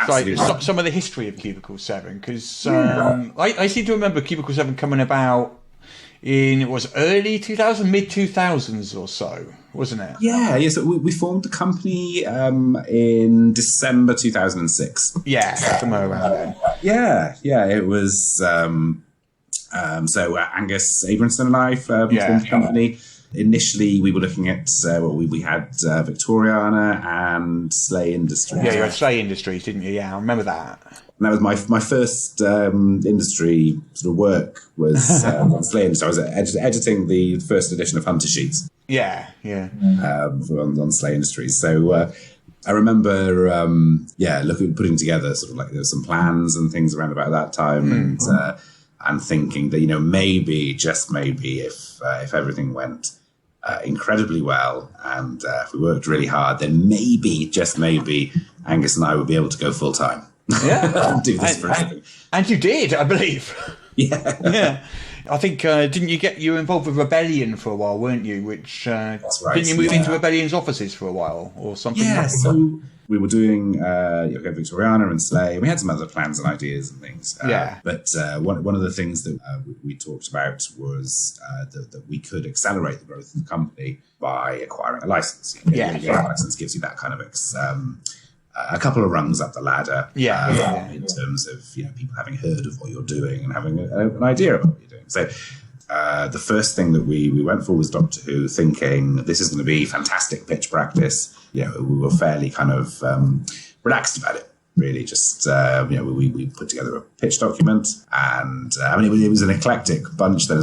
Absolutely. Like some of the history of Cubicle 7, because I seem to remember Cubicle 7 coming about in, it was early 2000s, mid 2000s or so, wasn't it? Yeah. So we formed the company in December 2006. Yeah, somewhere around then. Yeah. It was so Angus Abramson and I formed the company. Initially, we were looking at we had Victoriana and Slay Industries. Yeah, you had Slay Industries, didn't you? Yeah, I remember that. And that was my first industry sort of work was on Slay Industries. I was editing the first edition of Hunter Sheets. Yeah. On Slay Industries. So I remember, putting together sort of like there were some plans and things around about that time, and thinking that maybe, just maybe, if everything went incredibly well and if we worked really hard, then maybe, just maybe, Angus and I would be able to go full time. Yeah, do this for a living. And you did, I believe. Yeah. I think didn't you were involved with Rebellion for a while, weren't you? Which that's right. Didn't you move into Rebellion's offices for a while or something? Yeah. So we were doing Victoriana and Slay. We had some other plans and ideas and things. But one of the things that we talked about was that we could accelerate the growth of the company by acquiring a license. A license gives you that kind of a couple of rungs up the ladder. In terms of people having heard of what you're doing and having an idea of what you're doing. So the first thing that we went for was Doctor Who, thinking this is going to be fantastic pitch practice. We were fairly kind of relaxed about it. Really, just we put together a pitch document, and it was an eclectic bunch. There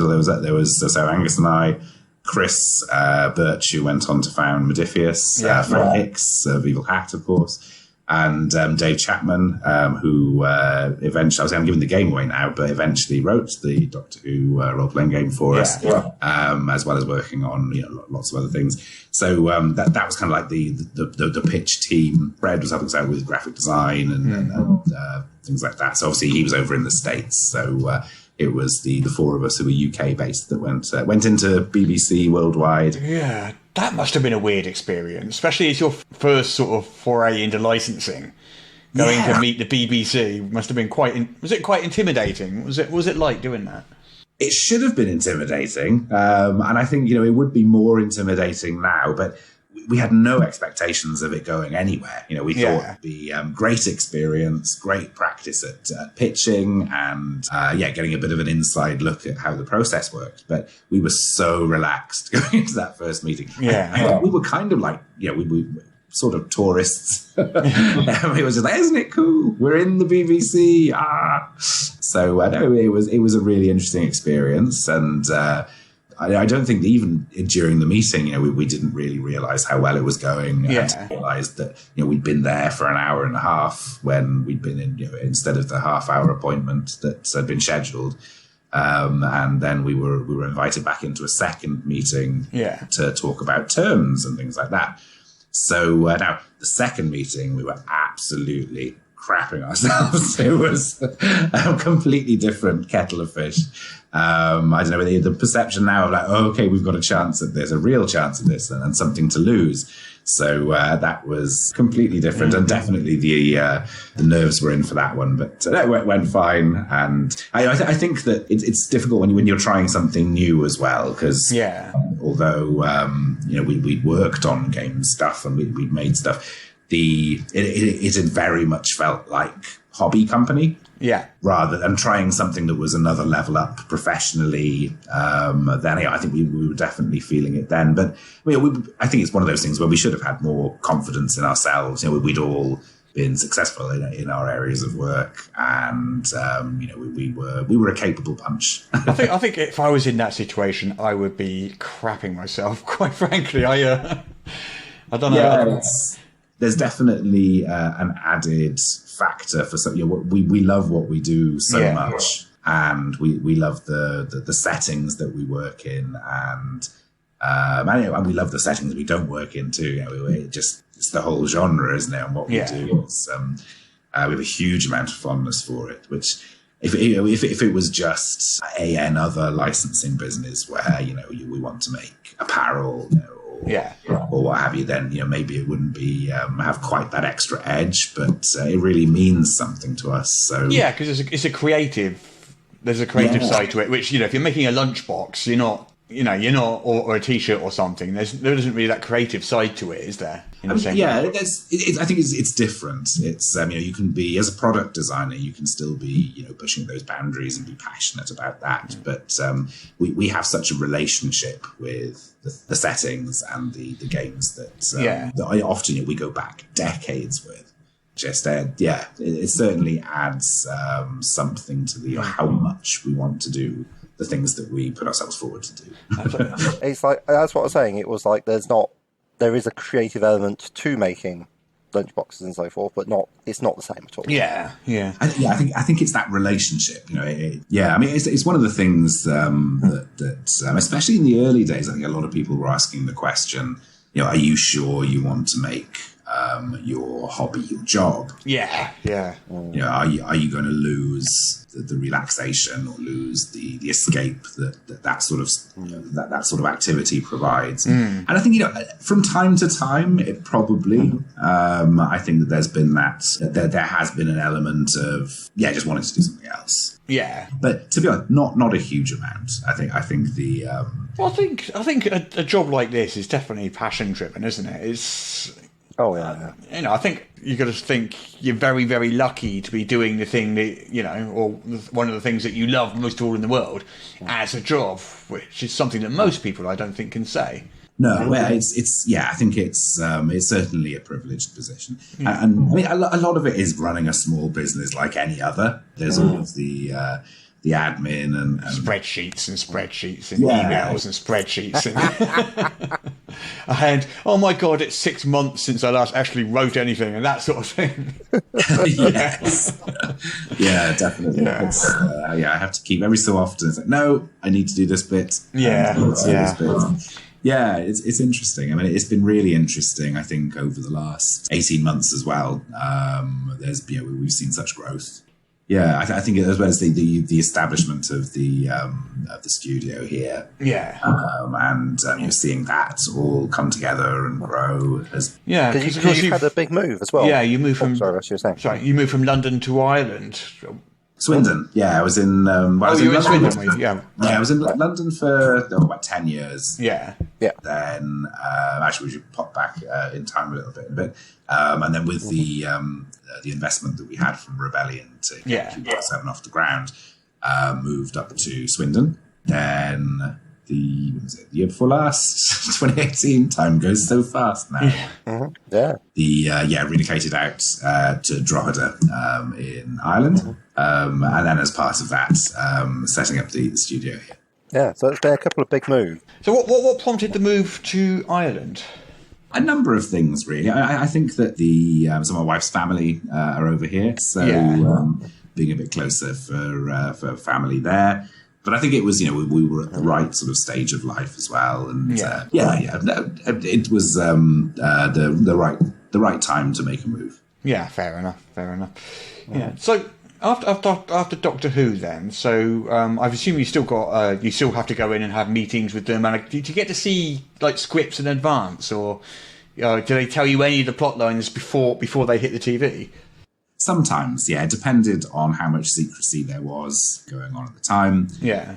was so Angus and I, Chris Birch, who went on to found Modifius, Fred Hicks of Evil Hat, of course. And Dave Chapman, who eventually, I'm giving the game away now, but eventually wrote the Doctor Who role-playing game for us, as well as working on lots of other things. So that was kind of like the pitch team. Fred was helping us out with graphic design and things like that. So obviously he was over in the States, so it was the four of us who were UK based that went into BBC Worldwide. Yeah. That must have been a weird experience, especially as your first sort of foray into licensing. Going to meet the BBC must have been was it quite intimidating? Was it like doing that? It should have been intimidating, and I think it would be more intimidating now. But we had no expectations of it going anywhere. We thought it'd be great experience, great practice at pitching, and getting a bit of an inside look at how the process worked. But we were so relaxed going into that first meeting. We were kind of like, we sort of tourists. It was just like, isn't it cool? We're in the BBC. So no, it was a really interesting experience, and I don't think that even during the meeting, we didn't really realise how well it was going. And realised that we'd been there for an hour and a half when we'd been in instead of the half-hour appointment that had been scheduled. And then we were invited back into a second meeting to talk about terms and things like that. So now the second meeting, we were absolutely crapping ourselves. It was a completely different kettle of fish. I don't know, the perception now of like, okay, we've got a chance at this, a real chance at this, and something to lose. So that was completely different, and definitely the nerves were in for that one. But it went fine, and I think that it's difficult when you're trying something new as well, because although we worked on game stuff and we'd made stuff, it had very much felt like hobby company. Rather than trying something that was another level up professionally, then I think we were definitely feeling it then. But I think it's one of those things where we should have had more confidence in ourselves. We'd all been successful in our areas of work, and we were a capable bunch. I think if I was in that situation, I would be crapping myself. Quite frankly, I don't know. There's definitely an added factor for something. We love what we do so much, and we love the settings that we work in, and we love the settings we don't work in too. It's the whole genre, isn't it? And what we do, we have a huge amount of fondness for it. Which, if it was just another licensing business where we want to make apparel, or what have you, then maybe it wouldn't be have quite that extra edge, but it really means something to us. So yeah, because it's a creative. There's a creative side to it, which if you're making a lunchbox, you're not, or a T-shirt or something. There isn't really that creative side to it, is there? I think it's different. It's you can be, as a product designer, you can still be pushing those boundaries and be passionate about that. But we have such a relationship with the settings and the games that often we go back decades with. Just it certainly adds something to how much we want to do the things that we put ourselves forward to do. It's like, that's what I was saying. It was like there is a creative element to making lunchboxes and so forth, but it's not the same at all. Yeah. I think it's that relationship. It's one of the things that especially in the early days, I think a lot of people were asking the question, are you sure you want to make your hobby your job? Yeah. Are you going to lose the relaxation or lose the escape that sort of that sort of activity provides? And I think from time to time it probably I think that there's been there has been an element of just wanting to do something else. Yeah, but to be honest, not a huge amount. I think the I think a job like this is definitely passion driven, isn't it? It's I think you got to think you're very, very lucky to be doing the thing that or one of the things that you love most of all in the world as a job, which is something that most people I don't think can say. No, well, I think it's certainly a privileged position, and I mean a lot of it is running a small business like any other. There's all of the admin and spreadsheets and emails and spreadsheets and oh my god, it's 6 months since I last actually wrote anything and that sort of thing. Yes, yeah, definitely. I have to keep every so often. It's like, no, I need to do this bit. Yeah, it's interesting. I mean, it's been really interesting, I think, over the last 18 months as well. We've seen such growth. Yeah, I think as well as the establishment of the studio here. Yeah. And you're seeing that all come together and grow. Because you've had a big move as well. Yeah, you moved from... Sorry, what you were saying. Sorry, you moved from London to Ireland. Swindon, I was in. I was in London. Swindon. I was in London for about 10 years. Yeah. Then actually, we should pop back in time a little bit, and then with the investment that we had from Rebellion to get Cubicle 7 off the ground, moved up to Swindon. Then the year before last, 2018. Time goes so fast now. Relocated out to Drogheda in Ireland, and then as part of that, setting up the studio here. Yeah, so it's been a couple of big moves. So what prompted the move to Ireland? A number of things, really. I think that so my wife's family are over here, so being a bit closer for family there. But I think it was, we were at the right sort of stage of life as well, and it was the right time to make a move. Yeah, fair enough. Yeah. So after Doctor Who, then, so I assume you still got you still have to go in and have meetings with them. And did you get to see like scripts in advance, or do they tell you any of the plot lines before they hit the TV? Sometimes, it depended on how much secrecy there was going on at the time. Yeah.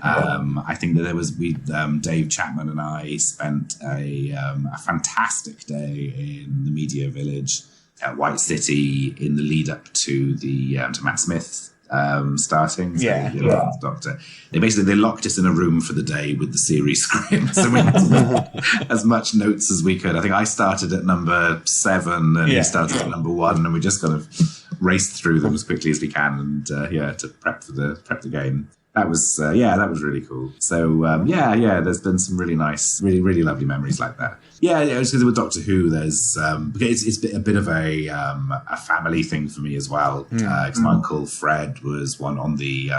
I think that there was Dave Chapman and I spent a fantastic day in the Media Village at White City in the lead up to the to Matt Smith starting. So Doctor. They locked us in a room for the day with the series script, so we had to make as much notes as we could. I think I started at number 7 and he started at number 1, and we just kind of raced through them as quickly as we can, and to prep the game. That was really cool. So there's been some really nice, really lovely memories like that. It was because with Doctor Who, there's it's a bit of a family thing for me as well. Because my uncle Fred was one on the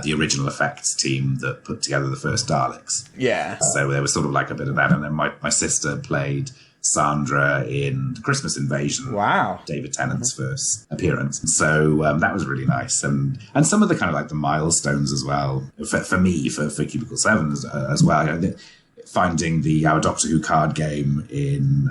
original effects team that put together the first Daleks. Yeah. So there was sort of like a bit of that, and then my sister played Sandra in The Christmas Invasion. Wow. David Tennant's first appearance. So that was really nice. And some of the kind of like the milestones as well, for me, for Cubicle 7 as well. finding our Doctor Who card game in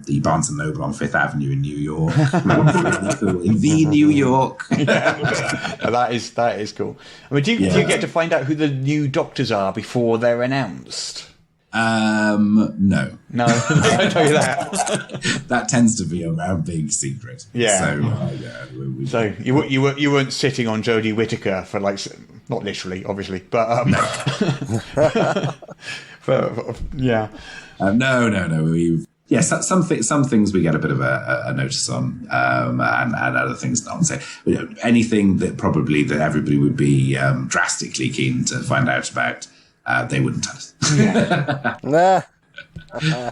the Barnes & Noble on Fifth Avenue in New York. Really cool. In the New York. That is cool. I mean, do you get to find out who the new Doctors are before they're announced? No. Don't tell you that. That tends to be a big secret. Yeah. So, you weren't sitting on Jodie Whittaker for like, not literally, obviously, but yeah. No. Some things we get a bit of a notice on, and other things not. So, anything that everybody would be drastically keen to find out about. They wouldn't tell us. Nah.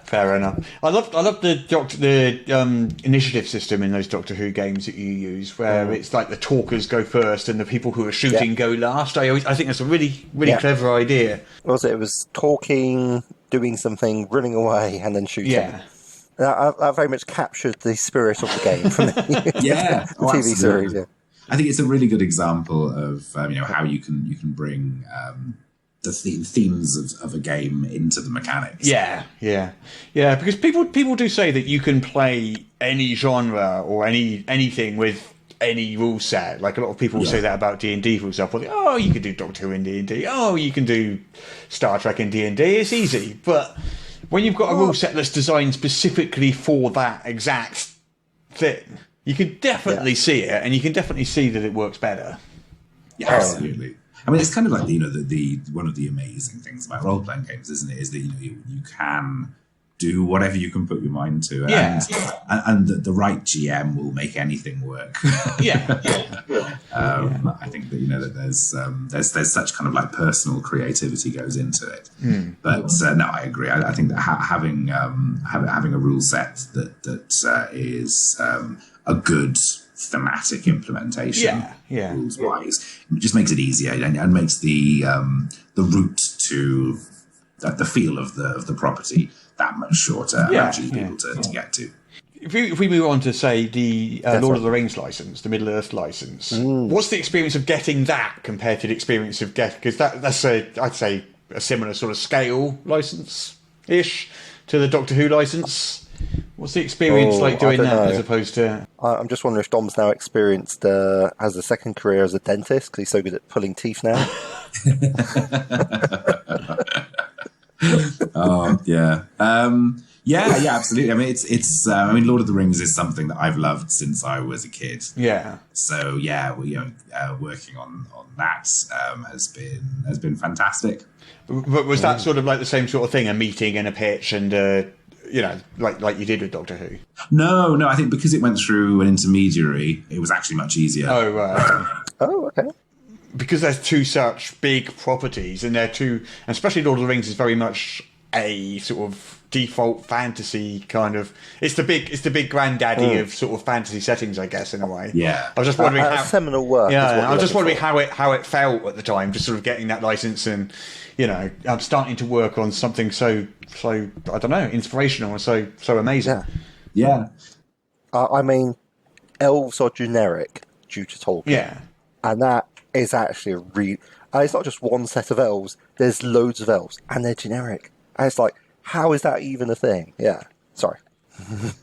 Fair enough. I love the initiative system in those Doctor Who games that you use, where it's like the talkers go first and the people who are shooting go last. I think that's a really clever idea. What was it? It was talking, doing something, running away, and then shooting. Yeah. That very much captured the spirit of the game for me. Yeah, the TV series. Yeah. I think it's a really good example of how you can bring. The themes of a game into the mechanics. Yeah. Because people do say that you can play any genre or anything with any rule set. Like a lot of people say that about D&D, for example. Oh, you can do Doctor Who in D&D. Oh, you can do Star Trek in D&D. It's easy. But when you've got a rule set that's designed specifically for that exact thing, you can definitely see it, and you can definitely see that it works better. Yeah, absolutely. I mean, it's kind of like the one of the amazing things about role playing games, isn't it? Is that you can do whatever you can put your mind to, and the right GM will make anything work. I think that there's such kind of like personal creativity goes into it. But no, I agree. I think that having a rule set that is a good thematic implementation, rules wise, it just makes it easier and makes the route to the feel of the property that much shorter and actually able to get to. If we move on to say the Lord of the Rings license, the Middle Earth license, what's the experience of getting that compared to the experience of because that's I'd say a similar sort of scale license ish to the Doctor Who license. What's the experience like doing that as opposed to... I'm just wondering if Dom's now experienced, has a second career as a dentist because he's so good at pulling teeth now. Yeah, absolutely. I mean, it's. Lord of the Rings is something that I've loved since I was a kid. Yeah. So working on that has been fantastic. But was that sort of like the same sort of thing, a meeting and a pitch and like you did with Doctor Who? No. I think because it went through an intermediary, it was actually much easier. Oh, right. Oh, okay. Because there's two such big properties, and and especially Lord of the Rings is very much a sort of default fantasy kind of. It's the big granddaddy of sort of fantasy settings, I guess, in a way. Yeah. I was just wondering how seminal work. Yeah, I was just wondering how it felt at the time, just sort of getting that license, and I'm starting to work on something so I don't know, inspirational and so amazing. Yeah. I mean, elves are generic due to Tolkien. Yeah. And that is actually it's not just one set of elves. There's loads of elves, and they're generic. And it's like, how is that even a thing? Yeah. Sorry.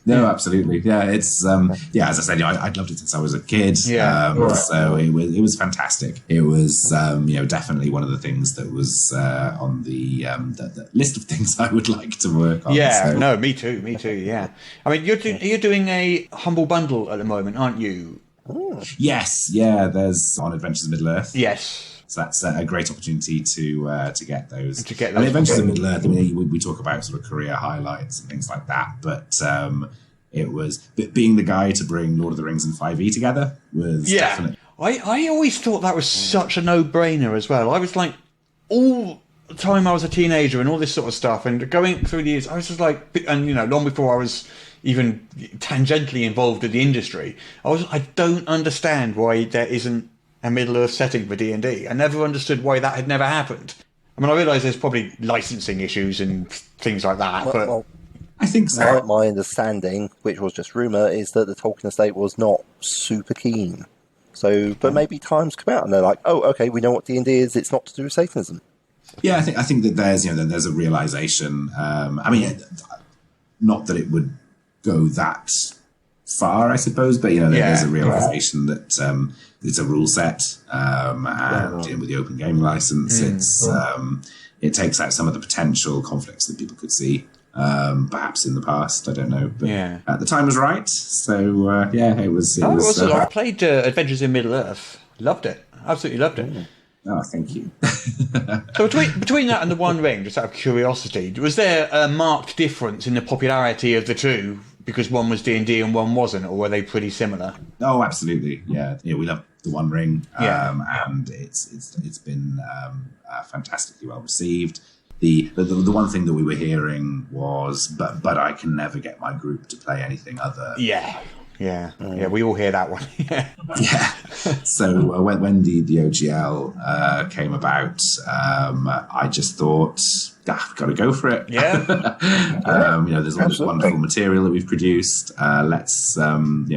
No, absolutely. Yeah, it's as I said, I'd loved it since I was a kid. So it was fantastic. It was definitely one of the things that was on the list of things I would like to work on. Yeah, so. No, me too. Yeah, I mean, you're doing a Humble Bundle at the moment, aren't you? Ooh. Yes, yeah. There's on Adventures in Middle Earth. Yes. So that's a great opportunity to get those. And Adventures in Middle Earth, I mean, we talk about sort of career highlights and things like that, but it was being the guy to bring Lord of the Rings and 5e together was definitely. I always thought that was such a no-brainer as well. I was like, all the time I was a teenager and all this sort of stuff, and going through the years, I was just like, and long before I was even tangentially involved in the industry, I don't understand why there isn't a Middle Earth setting for D&D. I never understood why that had never happened. I mean, I realise there's probably licensing issues and things like that, but I think so. My understanding, which was just rumour, is that the Tolkien estate was not super keen. So, but maybe times come out and they're like, oh, okay, we know what D&D is. It's not to do with Satanism. Yeah, I think that there's a realization. I mean, not that it would go that far, I suppose, but there's a realization that it's a rule set, and with the open game license, it takes out some of the potential conflicts that people could see, perhaps in the past. I don't know, but at the time was right. So it was. I played Adventures in Middle Earth. Loved it. Absolutely loved it. Oh, thank you. So between that and the One Ring, just out of curiosity, was there a marked difference in the popularity of the two because one was D&D and one wasn't, or were they pretty similar? Oh, absolutely. Yeah, we love the One Ring, and it's been fantastically well received. The one thing that we were hearing was, but I can never get my group to play anything other. Yeah, we all hear that one. Yeah. So when the OGL came about, I just thought, got to go for it. Yeah. There's all this wonderful material that we've produced. Let's bring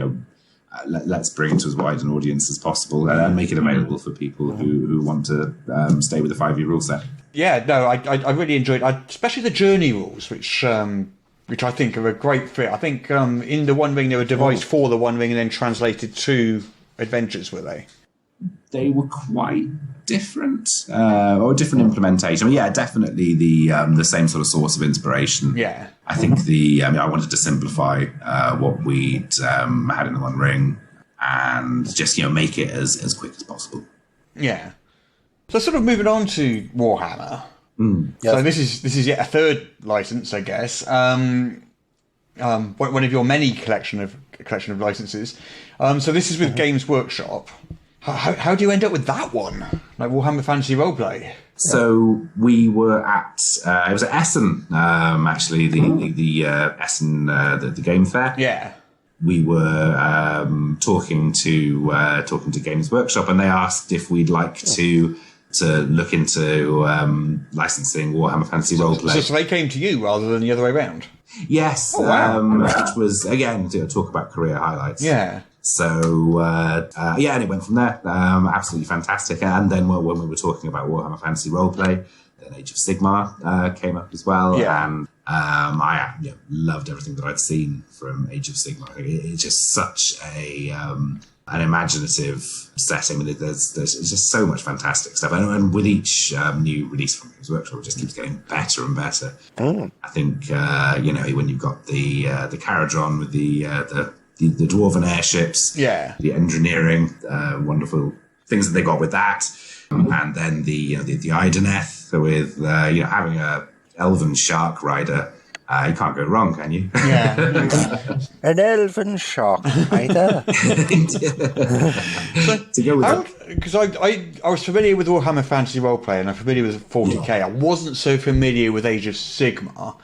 it to as wide an audience as possible and make it available for people who want to stay with the 5e rule set. Yeah, no, I really enjoyed, especially the journey rules, which I think are a great fit. I think in the One Ring they were devised for the One Ring and then translated to adventures, were they? They were quite different, or a different implementation. I mean, yeah, definitely the same sort of source of inspiration. Yeah, I think I wanted to simplify what we'd had in the One Ring and just make it as quick as possible. Yeah. So sort of moving on to Warhammer. Yes. So this is yet a third license, I guess. One of your many collection of licenses. So this is with Games Workshop. How do you end up with that one? Like Warhammer Fantasy Roleplay? So we were at it was at Essen, actually the Essen the game fair. Yeah. We were talking to Games Workshop, and they asked if we'd like to look into licensing Warhammer Fantasy Roleplay. So they came to you rather than the other way around? Yes. Oh, wow. Which was, again, talk about career highlights. Yeah. So, and it went from there. Absolutely fantastic. And then when we were talking about Warhammer Fantasy Roleplay, then Age of Sigmar came up as well. Yeah. And I loved everything that I'd seen from Age of Sigmar. It's just such an imaginative setting. There's just so much fantastic stuff, and with each new release from Games Workshop, it just keeps getting better and better. I think when you've got the Caradron with the dwarven airships, the engineering, wonderful things that they got with that, and then the Ideneth with having a elven shark rider. You can't go wrong, can you? Yeah. An elven shark rider. To go with that. Because I was familiar with Warhammer Fantasy Roleplay and I'm familiar with 40k. I wasn't so familiar with Age of Sigmar.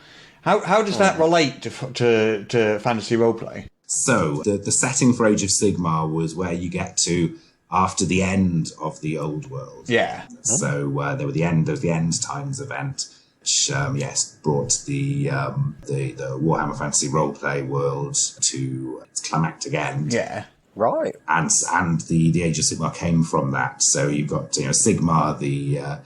How does that relate to Fantasy Roleplay? So the setting for Age of Sigmar was where you get to after the end of the old world. Yeah. So there was the end times event, which brought the Warhammer Fantasy Roleplay world to its climactic end. Yeah. Right. And the Age of Sigmar came from that. So you've got Sigmar, the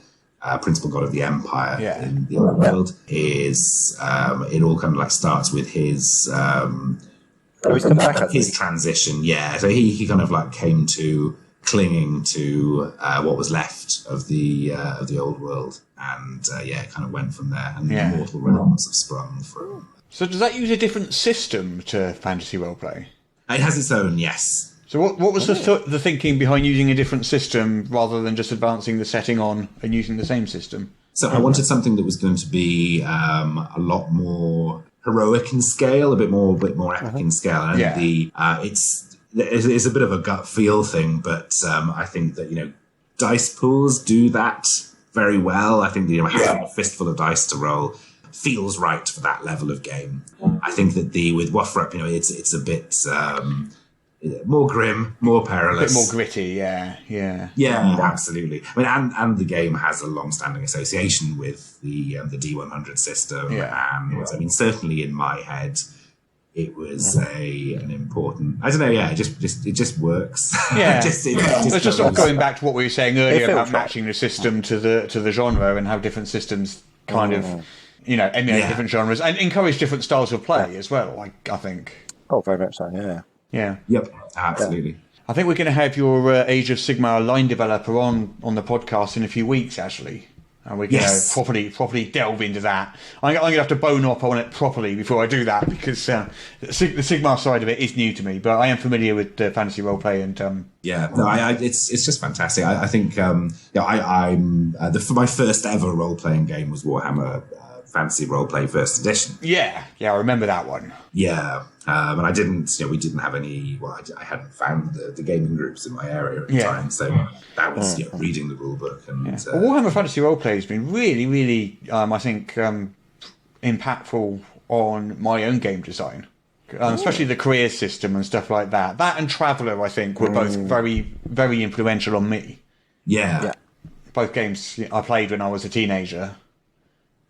principal god of the Empire in the old world, is it all kind of like starts with his his transition. Yeah. So he kind of like came to clinging to what was left of the old world, and it kind of went from there, and the Mortal Realms have sprung from. So does that use a different system to Fantasy Roleplay? It has its own, yes. So what was the thinking behind using a different system rather than just advancing the setting on and using the same system? So I wanted something that was going to be a lot more heroic in scale, a bit more epic in scale, and it's a bit of a gut feel thing, but I think that dice pools do that very well. I think having a fistful of dice to roll feels right for that level of game. I think that with Wafrup, it's a bit more grim, more perilous, a bit more gritty. Yeah, absolutely. I mean, and the game has a long-standing association with the D100 system, and I mean, certainly in my head, it was an important. I don't know. Yeah, it just works. Yeah, it's just sort of going back to what we were saying earlier about matching the system to the genre and how different systems kind of emulate different genres and encourage different styles of play as well. I think. Oh, very much so. Yeah. Yeah. Yep. Absolutely. I think we're going to have your Age of Sigmar line developer on the podcast in a few weeks, actually. And we're going to properly delve into that. I'm going to have to bone up on it properly before I do that, because the Sigmar side of it is new to me, but I am familiar with fantasy roleplay and... it's just fantastic. I think my first ever role-playing game was Warhammer Fantasy Roleplay First Edition. Yeah, I remember that one. Yeah, and I didn't, we didn't have any, I hadn't found the gaming groups in my area at the time, so that was reading the rule book. And Warhammer Fantasy Roleplay has been really, really, I think, impactful on my own game design, especially the career system and stuff like that. That and Traveller, I think, were both very, very influential on me. Yeah. Both games I played when I was a teenager.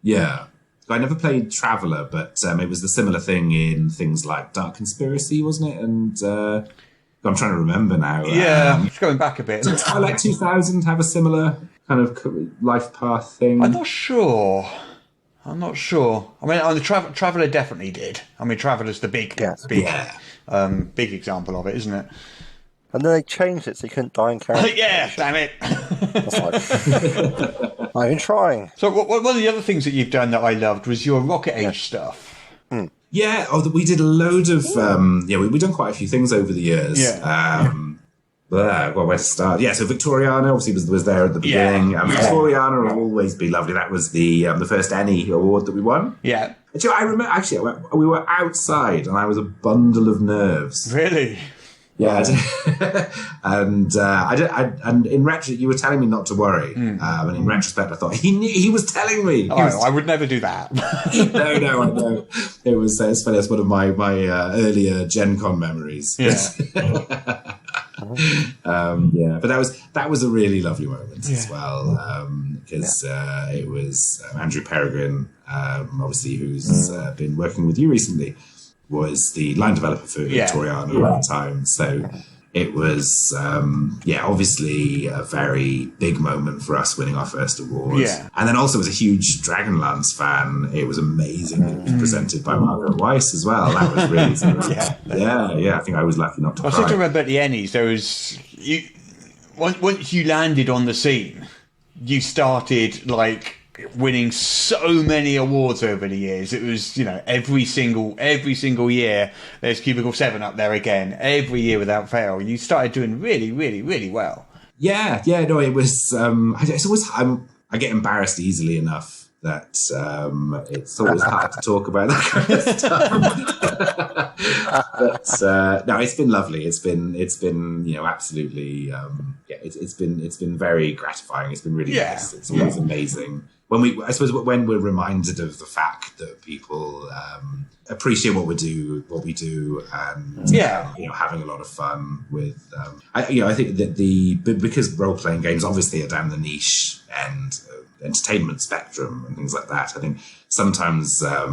Yeah. I never played Traveller, but it was the similar thing in things like Dark Conspiracy, wasn't it? And I'm trying to remember now. Yeah, it's going back a bit. Did Twilight 2000 have a similar kind of life path thing? I'm not sure. I mean, the Traveller definitely did. I mean, Traveller's the big example of it, isn't it? And then they changed it so you couldn't die in character. Yeah, damn it. I've been trying. So one of the other things that you've done that I loved was your Rocket Age stuff. Yeah, we did a load of... we've done quite a few things over the years. Yeah. Where to start? Yeah, so Victoriana obviously was there at the beginning. Victoriana will always be lovely. That was the first Annie award that we won. Yeah. I remember, we were outside and I was a bundle of nerves. Really? Yeah, and in retrospect, you were telling me not to worry. And in retrospect, I thought he was telling me. I would never do that. No, I know. It's funny. That's one of my earlier Gen Con memories. Yeah. But that was a really lovely moment as well, because it was Andrew Peregrine, obviously, who's been working with you recently, was the line developer for Victoriana at the time. So it was, obviously a very big moment for us winning our first award. Yeah. And then also as a huge Dragonlance fan, it was amazing that it was presented by Margaret Weiss as well. That was really I think I was lucky not to cry. I seem to remember at the Ennies, there was... Once you landed on the scene, you started, winning so many awards over the years. It was, every single year there's Cubicle 7 up there again, every year without fail. You started doing really, really, really well. It was it's always I get embarrassed easily enough that it's always hard to talk about that kind of stuff. But it's been lovely. It's been absolutely it's been very gratifying. It's been really nice. It's always amazing when we're reminded of the fact that people appreciate what we do, and having a lot of fun with. I think that because role playing games obviously are down the niche end of entertainment spectrum and things like that. I think sometimes, I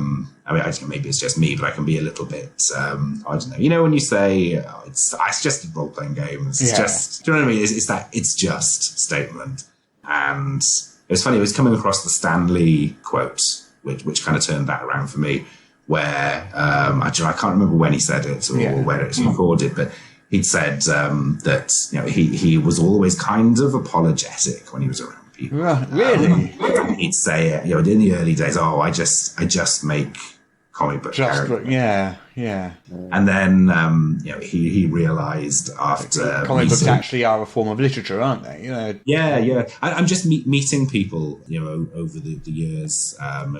think maybe it's just me, but I can be a little bit, I don't know. When you say it's just a role playing game, it's just, do you know what I mean? It's that it's just statement. And it was funny, it was coming across the Stan Lee quote, which kind of turned that around for me, where I can't remember when he said it or when it's recorded, but he'd said that he was always kind of apologetic when he was around people. Really? He'd say, in the early days, I just make comic book characters. Yeah. And then, he realised after... Comic books actually are a form of literature, aren't they? Yeah. I'm just meeting people, over the years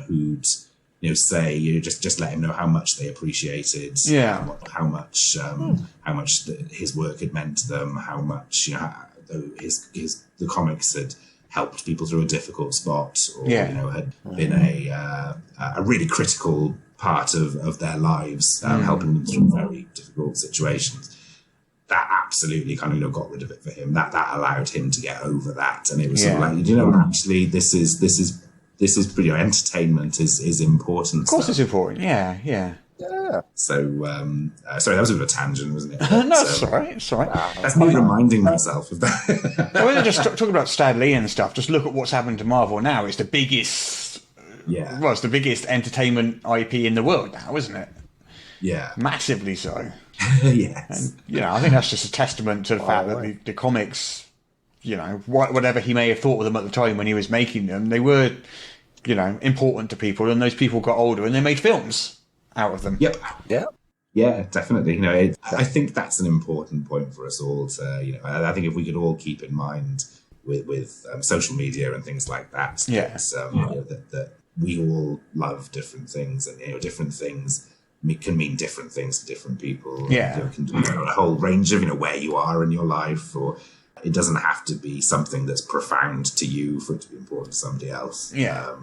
who'd, say, just let him know how much they appreciated, how much his work had meant to them, how much, the comics had helped people through a difficult spot, or had been a really critical part of their lives, helping them through very difficult situations. That absolutely kind of got rid of it for him. That allowed him to get over that, and it was sort of like, actually, this is pretty. Entertainment is important. Of course, it's important. Yeah. Yeah. So, sorry, that was a bit of a tangent, wasn't it? No, it's all right. It's all right. That's me reminding myself of that. So when they're just talking about Stan Lee and stuff, just look at what's happened to Marvel now. It's the biggest, well, it's the biggest entertainment IP in the world now, isn't it? Yeah. Massively so. Yes. And, I think that's just a testament to the fact that the comics, whatever he may have thought of them at the time when he was making them, they were, important to people, and those people got older and they made films out of them. Yep. Yeah. Yeah, definitely. I think that's an important point for us all to, I think if we could all keep in mind with social media and things like that, that we all love different things, and different things can mean different things to different people. Yeah. And, it can do a whole range of where you are in your life, or it doesn't have to be something that's profound to you for it to be important to somebody else. Yeah.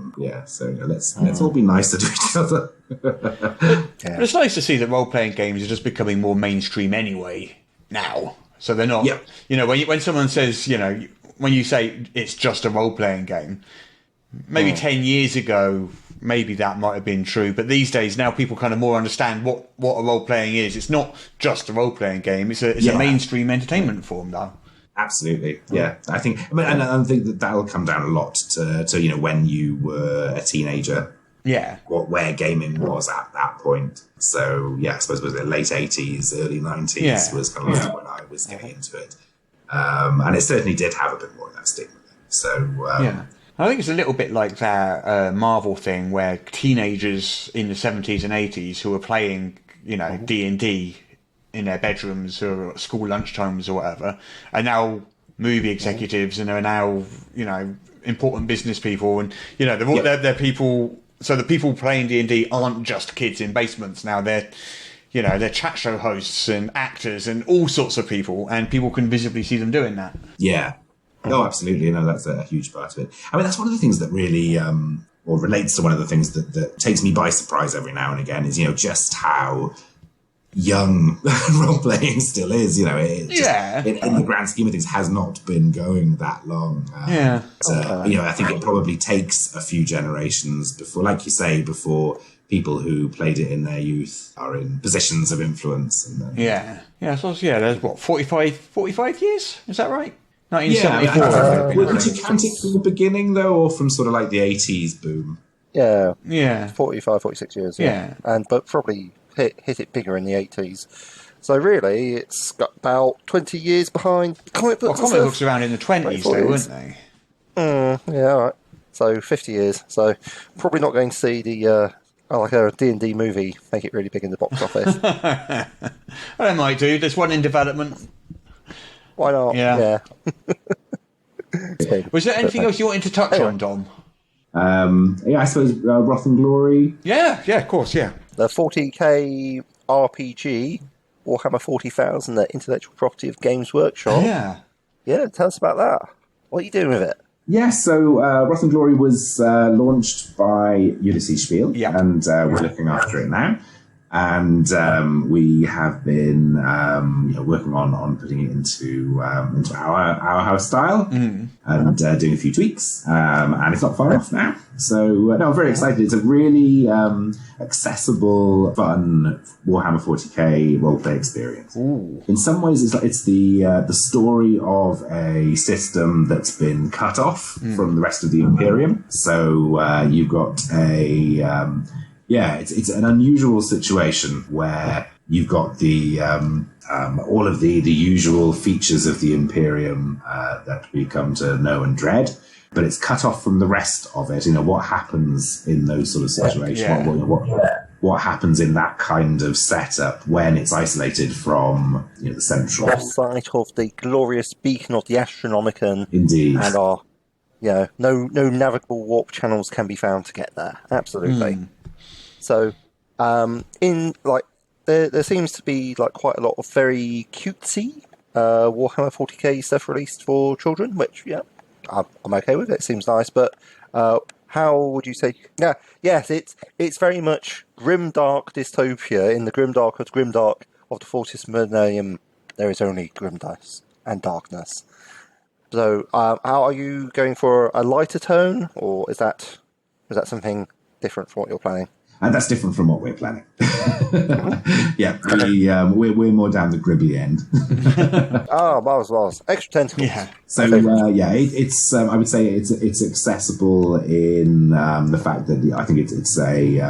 So let's all be nicer to each other. But it's nice to see that role-playing games are just becoming more mainstream anyway now. So they're not, when someone says, when you say it's just a role-playing game, maybe 10 years ago, maybe that might have been true. But these days, now people kind of more understand what a role-playing is. It's not just a role-playing game. It's a mainstream entertainment form now. Absolutely, yeah. I think that that'll come down a lot to when you were a teenager. Yeah. Where gaming was at that point. So I suppose it was the late 80s, early 90s was kind of when I was getting into it, and it certainly did have a bit more of that stigma. So I think it's a little bit like that Marvel thing where teenagers in the 70s and 80s who were playing, D&D in their bedrooms or at school lunchtimes or whatever, are now movie executives and are now, important business people, and they're people. So the people playing D&D aren't just kids in basements now. They're chat show hosts and actors and all sorts of people, and people can visibly see them doing that. Yeah. No, absolutely. That's a huge part of it. I mean, that's one of the things that really, or relates to one of the things that takes me by surprise every now and again is, just how young role-playing still is. In the grand scheme of things, has not been going that long. I think it probably takes a few generations before, like you say, before people who played it in their youth are in positions of influence. And so there's 45 years? Is that right? 1974. Would you count it from the beginning, though, or from sort of like the 80s boom? Yeah. 45, 46 years. Yeah. But probably hit it bigger in the 80s. So really, it's got about 20 years behind comic books. Well, comic books were around in the 20s, though, weren't they? Yeah, all right. So 50 years. So probably not going to see the like a D&D movie make it really big in the box office. I might do. There's one in development. Why not? Yeah. Was there anything else you wanted to touch on, Dom? I suppose Wrath and Glory. Yeah, of course, yeah. The 40k RPG, Warhammer 40,000, the intellectual property of Games Workshop. Yeah, tell us about that. What are you doing with it? Yeah, so Wrath and Glory was launched by Ulysses Spiel, and we're looking after it now. And we have been working on putting it into our house style and doing a few tweaks. And it's not far off now. So I'm very excited. It's a really accessible, fun Warhammer 40k roleplay experience. Ooh. In some ways, it's the story of a system that's been cut off from the rest of the Imperium. So you've got a it's an unusual situation where you've got the all of the usual features of the Imperium that we come to know and dread, but it's cut off from the rest of it. What happens in those sort of situations? What happens in that kind of setup when it's isolated from the central? Lost sight of the glorious beacon of the Astronomicon. Indeed. And no navigable warp channels can be found to get there. Absolutely. So, there seems to be quite a lot of very cutesy Warhammer 40k stuff released for children, which I'm okay with. It seems nice, but how would you say? Yes, it's very much grimdark dystopia. In the grimdark of the 40th millennium, there is only grimness and darkness. So, how are you going for a lighter tone, or is that something different from what you're planning? And that's different from what we're planning. Yeah, we're more down the gribbly end. Marvelous. Extra tentacles. Yeah. So, it's I would say it's accessible in the fact that I think it's a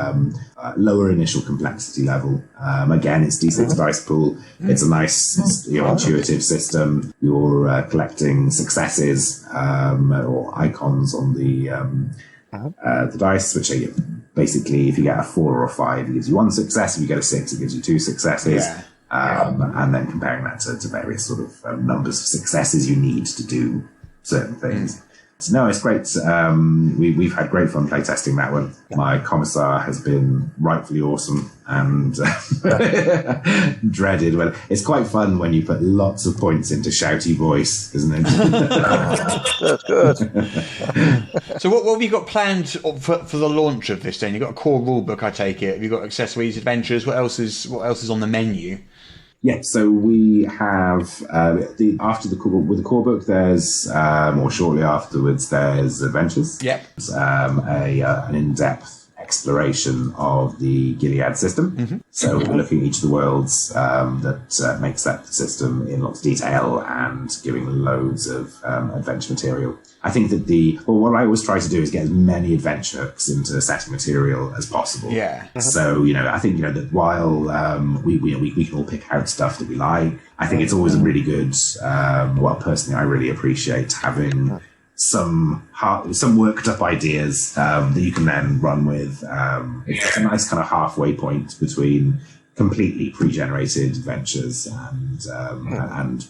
lower initial complexity level. Again, it's D6 dice pool. It's a nice, intuitive system. You're collecting successes or icons on the dice, which are basically, if you get a 4 or a 5, it gives you 1 success. If you get a 6, it gives you 2 successes. And then comparing that to various sort of numbers of successes you need to do certain things. So, no, it's great. We've had great fun playtesting that one. My commissar has been rightfully awesome and dreaded. Well, it's quite fun when you put lots of points into shouty voice, isn't it? Good. So what have you got planned for the launch of this then? You've got a core rulebook, I take it. Have you got accessories, adventures? What else is on the menu? Yeah, so we have after the core book, there's or shortly afterwards there's adventures. Yep. An in-depth exploration of the Gilead system. Mm-hmm. So we're looking at each of the worlds that makes that system in lots of detail and giving loads of adventure material. I think that what I always try to do is get as many adventure hooks into setting material as possible. Yeah. So, I think, that while we can all pick out stuff that we like, I think it's always a really good, personally, I really appreciate having some worked up ideas that you can then run with. It's a nice kind of halfway point between completely pre-generated adventures and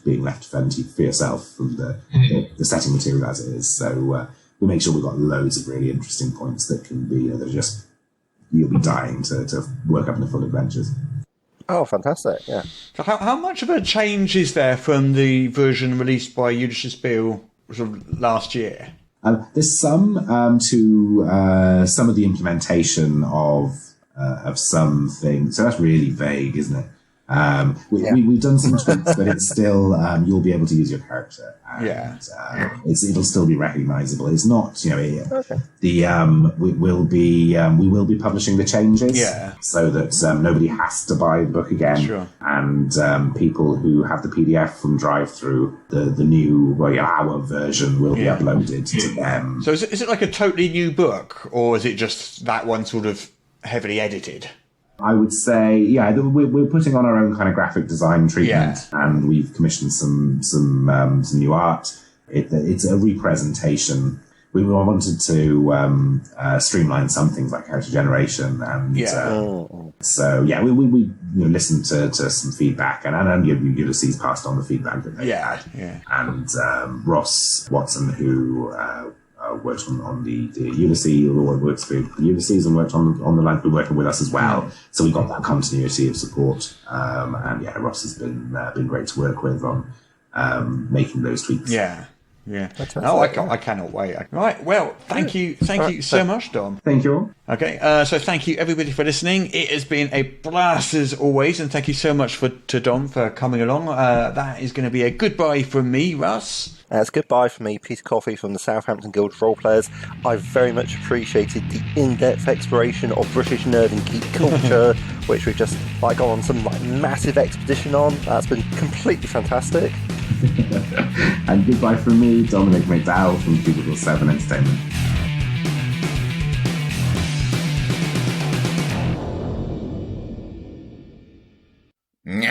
being left to fend for yourself from the setting material as it is. So we make sure we've got loads of really interesting points that can be that are just you'll be dying to work up into full adventures. Oh, fantastic! Yeah. So how much of a change is there from the version released by Ulysses Bill sort of last year? There's some to some of the implementation of some things. So that's really vague, isn't it? We've done some tweaks, but it's still you'll be able to use your character, and it'll still be recognizable. It's not, we will be publishing the changes, so that nobody has to buy the book again. Sure. And people who have the PDF from drive-through, the new our version will be uploaded to them. So is it like a totally new book, or is it just that one sort of heavily edited? I would say, we're putting on our own kind of graphic design treatment, and we've commissioned some new art. It's a representation. We wanted to streamline some things like character generation, and we listened to some feedback, and Ulysses passed on the feedback that they had. And Ross Watson, who worked on the Ulysses, or works for Ulysses, and worked on the line, been working with us as well. So we got that continuity of support, and Ross has been great to work with on making those tweaks. Yeah. No, I cannot wait. Right, well, thank you so much, Dom. Thank you all. Okay, so thank you everybody for listening. It has been a blast as always, and thank you so much to Dom for coming along. That is going to be a goodbye from me, Russ. It's goodbye from me, Peter Coffey from the Southampton Guild of Roleplayers. I very much appreciated the in-depth exploration of British nerd and geek culture, which we've just gone on some massive expedition on. That's been completely fantastic. And goodbye from me, Dominic McDowall from Cubicle 7 Entertainment.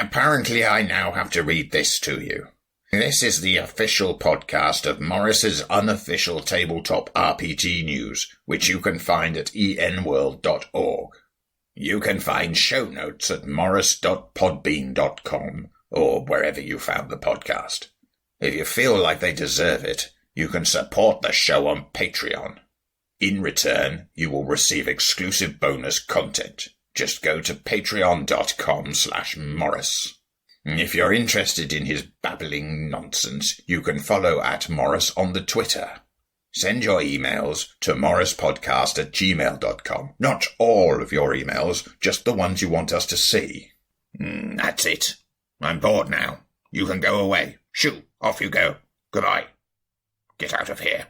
Apparently I now have to read this to you. This is the official podcast of Morris's unofficial tabletop RPG news, which you can find at enworld.org. You can find show notes at morris.podbean.com or wherever you found the podcast. If you feel like they deserve it, you can support the show on Patreon. In return, you will receive exclusive bonus content. Just go to patreon.com/Morris. If you're interested in his babbling nonsense, you can follow at Morris on the Twitter. Send your emails to morrispodcast@gmail.com. Not all of your emails, just the ones you want us to see. That's it. I'm bored now. You can go away. Shoo, off you go. Goodbye. Get out of here.